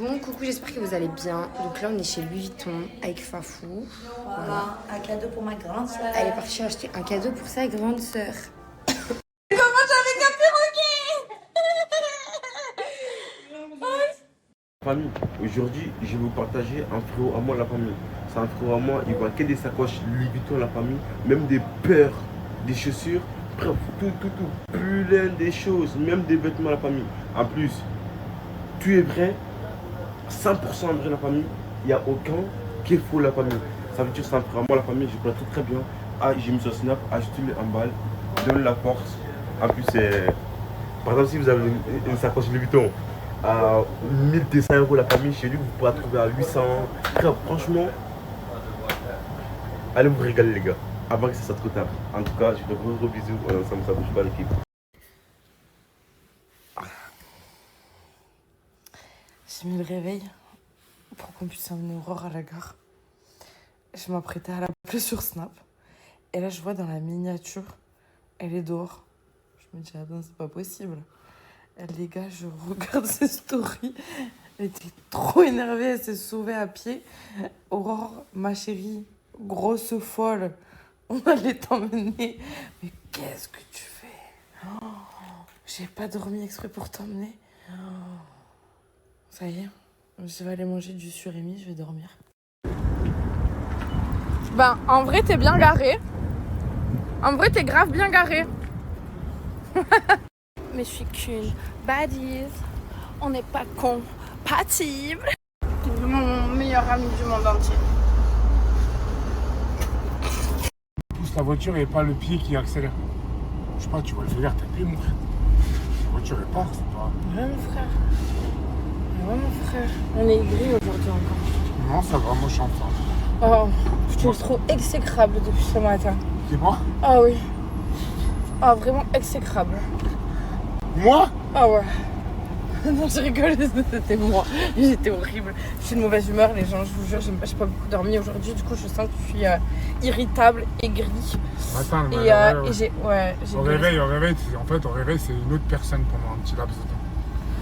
Bon, coucou, j'espère que vous allez bien. Donc là, on est chez Louis Vuitton avec Fafou. Voilà, un cadeau pour ma grande sœur. Elle est partie acheter un cadeau pour sa grande sœur. Comment j'avais un perroquet. Famille, aujourd'hui, je vais vous partager un frérot à moi, la famille. C'est un frérot à moi, il voit que des sacoches Louis Vuitton, la famille, même des paires, des chaussures, bref, tout, plein des choses, même des vêtements, la famille. En plus, tu es vrai, 100% vrai, la famille, il n'y a aucun qui est faux, la famille. Ça veut dire que c'est un frère à moi, la famille, je connais très bien. Ah, j'ai mis sur Snap, achetez-le en balle, donne la force. En plus, par exemple, si vous avez une sacoche Louis Vuitton, à 1200 € la famille, chez lui vous pourrez la trouver à 800. Frère, franchement, allez vous régaler les gars, avant que ça soit trop tard. En tout cas, je vous fais gros bisous, on est ensemble, ça bouge pas l'équipe. J'ai mis le réveil pour qu'on puisse emmener Aurore à la gare. Je m'apprêtais à l'appeler sur Snap. Et là, je vois dans la miniature, elle est dehors. Je me dis, ah non, c'est pas possible. Les gars, je regarde ses stories. Elle était trop énervée, elle s'est sauvée à pied. Aurore, ma chérie, grosse folle, on allait t'emmener. Mais qu'est-ce que tu fais? Oh, j'ai pas dormi exprès pour t'emmener. Oh. Ça y est, je vais aller manger du surimi, je vais dormir. Ben, en vrai, t'es bien garé. En vrai, t'es grave bien garé. Mais je suis qu'une badise. On n'est pas compatibles. T'es vraiment mon meilleur ami du monde entier. Pousse la voiture et pas le pied qui accélère. Je sais pas, tu vois le feu vert, t'as plus mon frère. La voiture elle part, c'est pas. Ouais, mon frère. Ouais, mon frère. On est gris aujourd'hui encore. Non, ça va, moi je suis en forme. Oh, je te trouve exécrable depuis ce matin. C'est moi? Ah oui. Ah, vraiment exécrable. Moi? Ah ouais. Non, je rigole, c'était moi. J'étais horrible. Je suis de mauvaise humeur, les gens, je vous jure, j'ai pas beaucoup dormi aujourd'hui. Du coup, je sens que je suis irritable, aigrie. Attends, et j'ai. Ouais, j'ai au réveil, en fait, au réveil, c'est une autre personne pendant un petit laps de temps.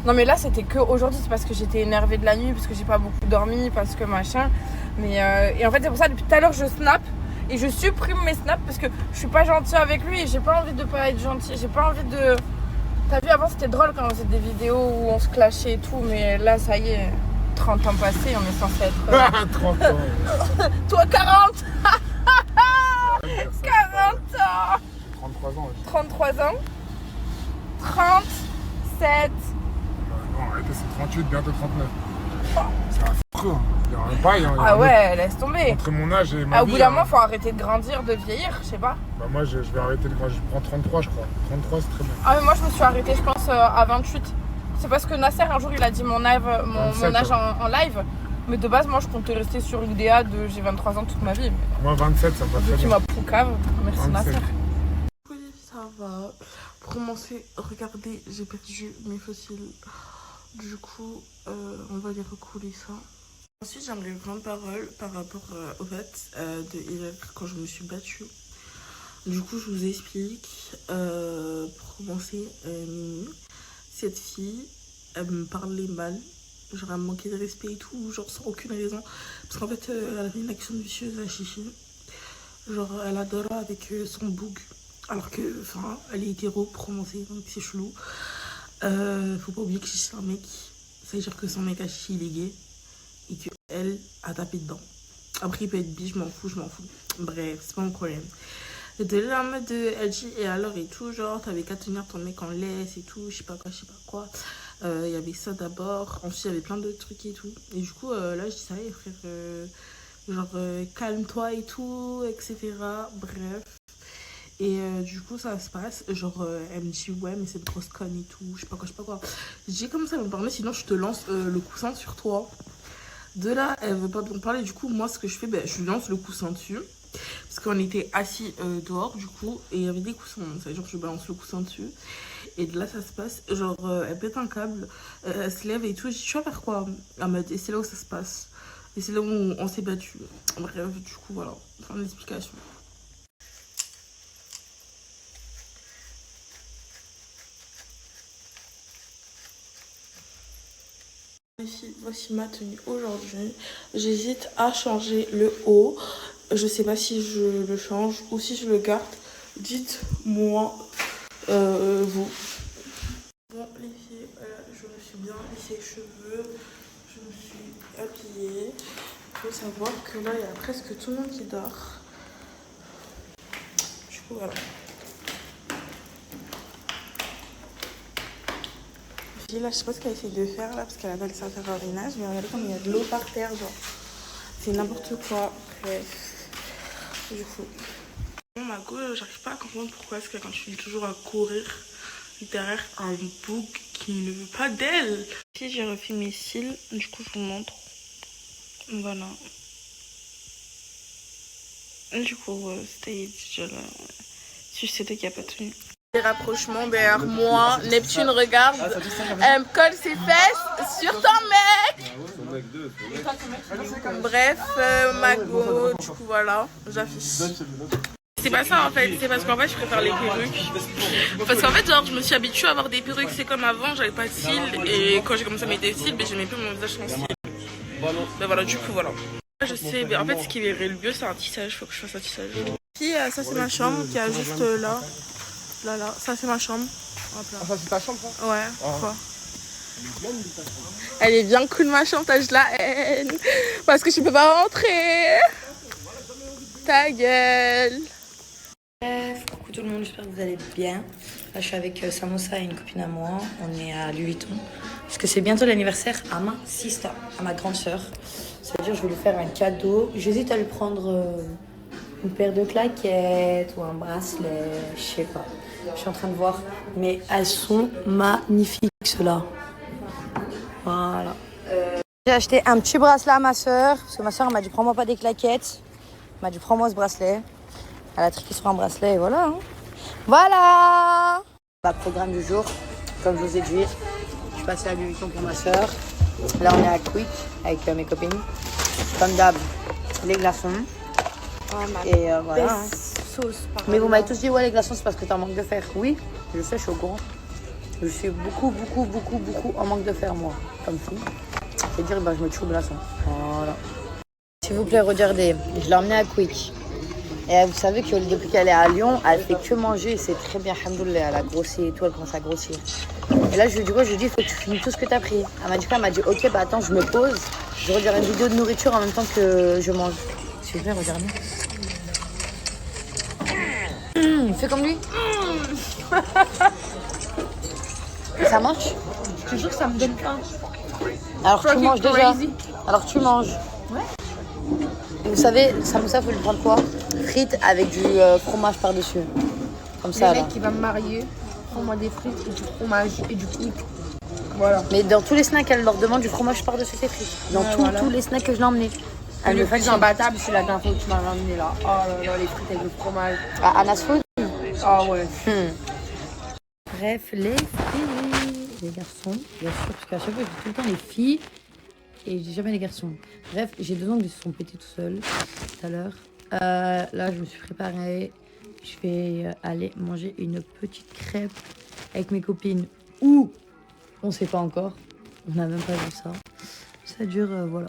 Non, mais là, c'était que aujourd'hui, c'est parce que j'étais énervée de la nuit, parce que j'ai pas beaucoup dormi, parce que machin. Mais et en fait, c'est pour ça, depuis tout à l'heure, je snap. Et je supprime mes snaps parce que je suis pas gentille avec lui et j'ai pas envie de pas être gentille. J'ai pas envie de. T'as vu, avant c'était drôle quand on faisait des vidéos où on se clashait et tout, mais là ça y est, 30 ans passés, on est censé être. 30 ans. Toi 40. 40 ans. 33 ans. Oui. 33 ans. 37. Non, arrêtez, c'est 38, bientôt 39. C'est affreux, hein. Il y a un bail. Hein. Ah ouais, laisse tomber. Entre mon âge et ma vie. Au bout d'un moment, faut arrêter de grandir, de vieillir, je sais pas. Bah moi, je vais arrêter. Moi, je prends 33, je crois. 33, c'est très bien. Ah mais moi, je me suis arrêtée, je pense, à 28. C'est parce que Nasser, un jour, il a dit mon âge en live. Mais de base, moi, je comptais rester sur l'idéal de j'ai 23 ans toute ma vie. Moi, 27, ça me va très bien. Tu m'as poucave. Merci 27. Nasser. Oui, ça va. Pour commencer, regardez, j'ai perdu mes fossiles. Du coup, on va les recouler ça. Ensuite, j'aimerais prendre parole par rapport au fait de hier quand je me suis battue. Du coup, je vous explique. Pour commencer, cette fille, elle me parlait mal. Genre, elle me manquait de respect et tout, genre sans aucune raison. Parce qu'en fait, elle avait une action vicieuse à Chichi. Genre, elle adore avec son boug. Alors que, enfin, elle est hétéro pour commencer, donc c'est chelou. Faut pas oublier que Chichi c'est un mec. Ça veut dire que son mec à Chichi il est gay. Et qu'elle a tapé dedans. Après il peut être bi, je m'en fous. Bref, c'est pas mon problème. De là en mode de elle dit et alors et tout, genre t'avais qu'à tenir ton mec en laisse et tout, je sais pas quoi. Il y avait ça d'abord, ensuite il y avait plein d'autres trucs et tout. Et du coup là je dis ça y est frère, genre calme-toi et tout, etc. Bref. Et du coup ça se passe, genre elle me dit ouais mais c'est une grosse conne et tout, je sais pas quoi. J'ai commencé à me parler, sinon je te lance le coussin sur toi. De là elle veut pas me parler, du coup moi ce que je fais, je lui lance le coussin dessus. Parce qu'on était assis dehors du coup, et il y avait des coussins, ça veut dire que je balance le coussin dessus. Et de là ça se passe, genre elle pète un câble, elle se lève et tout, je dis tu vas faire quoi en mode, et c'est là où ça se passe. Et c'est là où on s'est battu. Bref, du coup voilà, fin de l'explication. Ici, voici ma tenue aujourd'hui. J'hésite à changer le haut. Je sais pas si je le change ou si je le garde. Dites-moi, vous. Bon, les filles, je me suis bien lissé les cheveux. Je me suis habillée. Il faut savoir que là, il y a presque tout le monde qui dort. Du coup, voilà. Là, je sais pas ce qu'elle essaie de faire là parce qu'elle appelle ça faire un ménage, mais regardez comme il y a de l'eau par terre, genre c'est n'importe quoi. Bref, du coup, bon, ma go, j'arrive pas à comprendre pourquoi est-ce que quand je suis toujours à courir derrière un bouc qui ne veut pas d'elle. Si j'ai refait mes cils, du coup je vous montre. Voilà. Du coup, stage là. Si c'était qu'il n'y a pas de tenue. Les rapprochements derrière moi, Neptune regarde, elle me colle ses fesses sur ton mec. Bref, Mago, du coup voilà, j'affiche. C'est pas ça en fait, c'est parce qu'en fait je préfère les perruques. Parce qu'en fait genre je me suis habituée à avoir des perruques, c'est comme avant, j'avais pas de cils et quand j'ai commencé à mettre des cils, j'aimais plus mon visage sans cils. Mais voilà, du coup voilà. Je sais, mais en fait ce qui irait le mieux c'est un tissage, faut que je fasse un tissage. Puis ça c'est ma chambre qui est juste là. Là, ça c'est ma chambre. Ah, ça c'est ta chambre ça? Ouais, quoi. Elle est bien cool ma chambre, t'as juste la haine. Parce que je peux pas rentrer. Ta gueule. Bref, coucou tout le monde, j'espère que vous allez bien. Là je suis avec Samosa et une copine à moi. On est à Louis Vuitton. Parce que c'est bientôt l'anniversaire à ma sister, à ma grande sœur. Ça veut dire que je vais lui faire un cadeau. J'hésite à lui prendre une paire de claquettes ou un bracelet, je sais pas. Je suis en train de voir, mais elles sont magnifiques ceux-là. Voilà. J'ai acheté un petit bracelet à ma soeur, parce que ma soeur m'a dit prends-moi pas des claquettes. Elle m'a dit prends-moi ce bracelet. Elle a triqué sur un bracelet et voilà. Hein. Voilà. Le programme du jour, comme je vous ai dit, je suis passée à Louis Vuitton pour ma soeur. Là on est à Quick avec mes copines. Comme d'hab, les glaçons. Et voilà. Hein. Mais vous m'avez tous dit ouais les glaçons c'est parce que t'as un manque de fer. Oui, je sais, je suis au courant. Je suis beaucoup en manque de fer moi, comme fille. C'est-à-dire bah, je me tue au glaçon. Voilà. S'il vous plaît, regardez, je l'ai emmenée à Quick. Et vous savez que depuis qu'elle est à Lyon, elle fait que manger, c'est très bien, alhamdoulilah, elle a grossi et tout, elle commence à grossir. Et là je lui dis quoi, je lui dis il faut que tu finisses tout ce que t'as pris. Elle m'a dit quoi, elle m'a dit ok bah attends je me pose, je regarde une vidéo de nourriture en même temps que je mange. S'il vous plaît, regardez. Fais comme lui. Ça marche? Je te jure que ça me donne faim. Alors tu manges déjà. Alors tu manges. Ouais. Vous savez, Samoussa, faut lui prendre quoi? Frites avec du fromage par-dessus. Comme ça. Le mec qui va me marier, prends-moi des frites et du fromage et du kiff. Voilà. Mais dans tous les snacks, elle leur demande du fromage par-dessus ses frites. Dans tous les snacks que je l'ai emmené. Elle le plus imbattable, c'est la dernière fois que tu m'as ramené là. Oh là là, les frites avec le fromage. Ah, Anas Food? Ah ouais. Bref, les filles, les garçons, bien sûr, parce qu'à chaque fois, je dis tout le temps les filles et je dis jamais les garçons. Bref, j'ai deux ongles qui se sont pétés tout seuls tout à l'heure. Là, je me suis préparée. Je vais aller manger une petite crêpe avec mes copines. Ou on sait pas encore. On n'a même pas vu ça. Ça dure, voilà.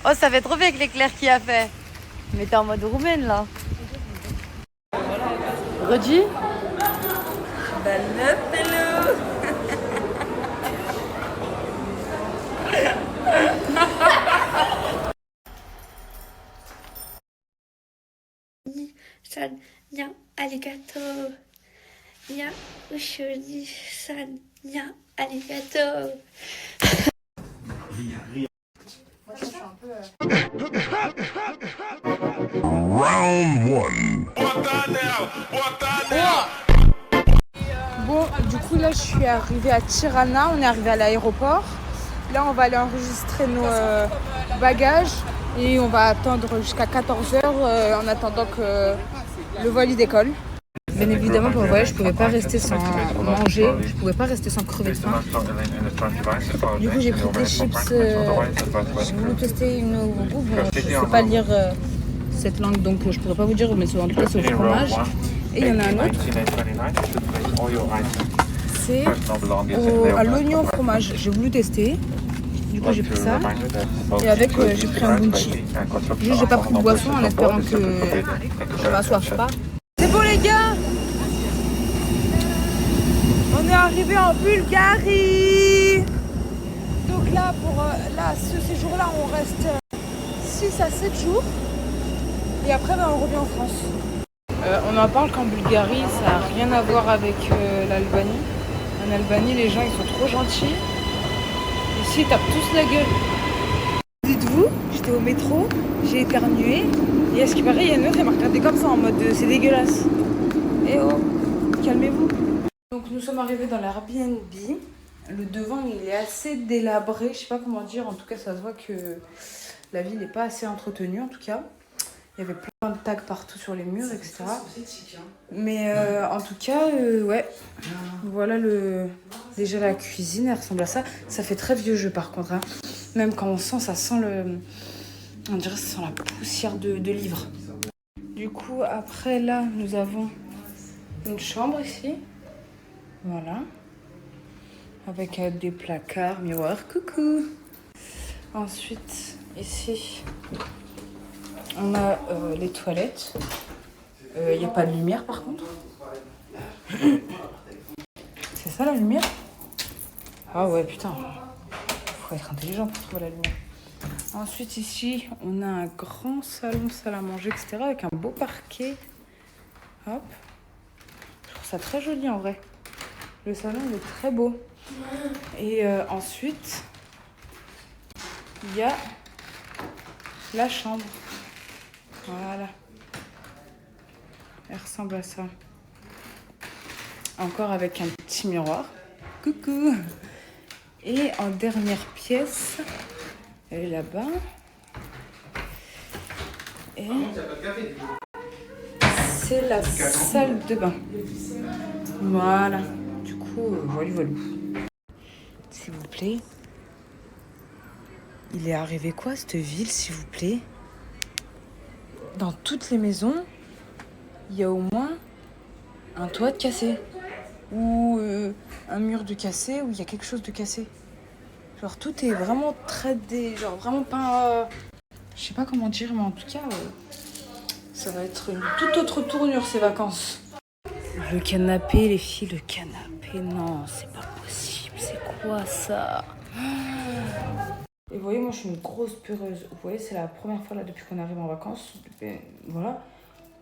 Oh, ça fait trop bien avec l'éclair qu'il a fait. Mais t'es en mode roumaine là. Redis. San, nya, arigato. Nya, ushuri, san, nya, arigato. Round one. Bon, du coup là je suis arrivée à Tirana, on est arrivé à l'aéroport. Là on va aller enregistrer nos bagages et on va attendre jusqu'à 14h en attendant que le vol y décolle. Bien évidemment pour le voyage je pouvais pas rester sans manger, je pouvais pas rester sans crever de faim. Du coup j'ai pris des chips, j'ai voulu tester une au goût, bon, je sais pas lire cette langue donc je pourrais pas vous dire mais en tout cas c'est au fromage. Et il y en a un autre. passé à l'oignon au fromage. J'ai voulu tester. Du coup, j'ai pris ça. Et avec, j'ai pris un bounty. Juste, j'ai pas pris de boisson en espérant que je m'assoive pas. C'est bon, les gars! On est arrivé en Bulgarie! Donc là, pour ce séjour-là, on reste 6 à 7 jours. Et après, on revient en France. On en parle qu'en Bulgarie, ça n'a rien à voir avec l'Albanie. En Albanie, les gens, ils sont trop gentils. Ici, ils tapent tous la gueule. Dites-vous, j'étais au métro, j'ai éternué. Et à ce qui paraît, il y a une meuf qui m'a regardé comme ça en mode c'est dégueulasse. Eh oh, calmez-vous. Donc nous sommes arrivés dans l'Airbnb. Le devant, il est assez délabré. Je sais pas comment dire. En tout cas, ça se voit que la ville n'est pas assez entretenue. En tout cas, il y avait plein de tags partout sur les murs, etc. Mais en tout cas, ouais. Voilà déjà la cuisine, elle ressemble à ça. Ça fait très vieux jeu par contre. Hein. Même quand on sent, ça sent on dirait que ça sent la poussière de livres. Du coup, après là, nous avons une chambre ici. Voilà. Avec des placards, miroirs, coucou. Ensuite, ici, on a les toilettes. Il n'y a pas de lumière par contre. C'est ça la lumière? Ah ouais, putain. Faut être intelligent pour trouver la lumière. Ensuite, ici, on a un grand salon, salle à manger, etc. Avec un beau parquet. Hop. Je trouve ça très joli en vrai. Le salon, il est très beau. Et ensuite, il y a la chambre. Voilà. Elle ressemble à ça. Encore avec un petit miroir. Coucou. Et en dernière pièce, elle est là-bas. Et c'est la salle de bain. Voilà. Du coup, voilà. S'il vous plaît. Il est arrivé quoi, cette ville, s'il vous plaît? Dans toutes les maisons, il y a au moins un toit de cassé. Ou un mur de cassé, ou il y a quelque chose de cassé. Genre, tout est vraiment très... Genre, vraiment pas... je sais pas comment dire, mais en tout cas, ça va être une toute autre tournure, ces vacances. Le canapé, les filles, le canapé, non, c'est pas possible. C'est quoi, ça? Et vous voyez, moi, je suis une grosse peureuse. Vous voyez, c'est la première fois, là, depuis qu'on arrive en vacances, voilà,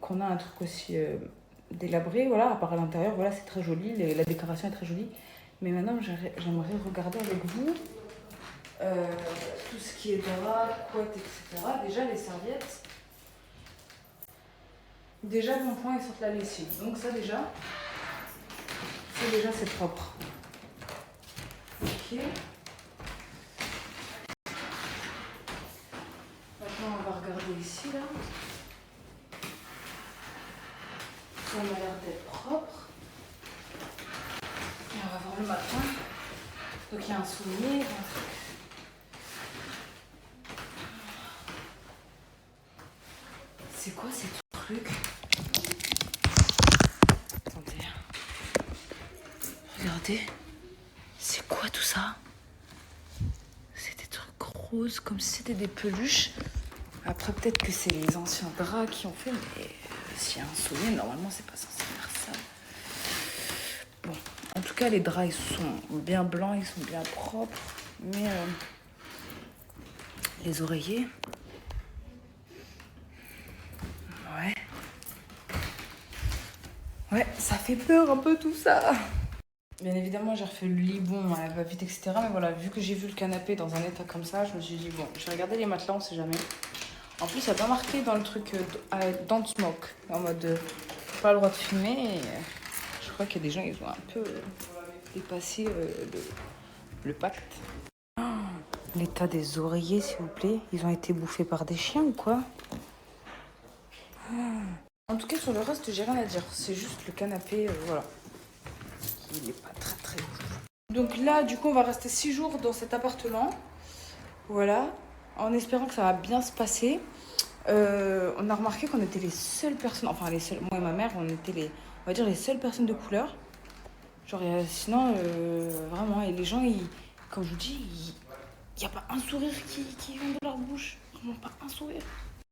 qu'on a un truc aussi délabré, voilà, à part à l'intérieur, voilà, c'est très joli, la décoration est très jolie. Mais maintenant, j'aimerais regarder avec vous tout ce qui est drap, couette, etc. Déjà, les serviettes. Déjà, mon point, ils sortent la lessive. Donc ça, déjà, c'est propre. Ok. Maintenant, on va regarder ici, là. Ça m'a l'air d'être propre. Et on va voir le matin. Donc il y a un souvenir, un truc. C'est quoi ces trucs? Attendez. Regardez. C'est quoi tout ça? C'est des trucs roses, comme si c'était des peluches. Après, peut-être que c'est les anciens draps qui ont fait, mais s'il y a un souvenir, normalement, c'est pas censé faire ça. Bon, en tout cas, les draps, ils sont bien blancs, ils sont bien propres. Mais les oreillers... Ouais, ça fait peur un peu tout ça. Bien évidemment, j'ai refait le lit, bon, elle va vite, etc. Mais voilà, vu que j'ai vu le canapé dans un état comme ça, je me suis dit, bon, je vais regarder les matelas, on sait jamais. En plus, il n'y a pas marqué dans le truc don't smoke, en mode pas le droit de fumer. Et, je crois qu'il y a des gens, ils ont un peu dépassé le pacte. Oh, l'état des oreillers, s'il vous plaît. Ils ont été bouffés par des chiens ou quoi? En tout cas, sur le reste, j'ai rien à dire. C'est juste le canapé, voilà. Il n'est pas très très ouf. Donc là, du coup, on va rester 6 jours dans cet appartement. Voilà. En espérant que ça va bien se passer. On a remarqué qu'on était les seules personnes, enfin les seules, moi et ma mère, on était on va dire les seules personnes de couleur. Genre, sinon, vraiment, et les gens, comme je vous dis, il n'y a pas un sourire qui vient de leur bouche. Vraiment pas un sourire.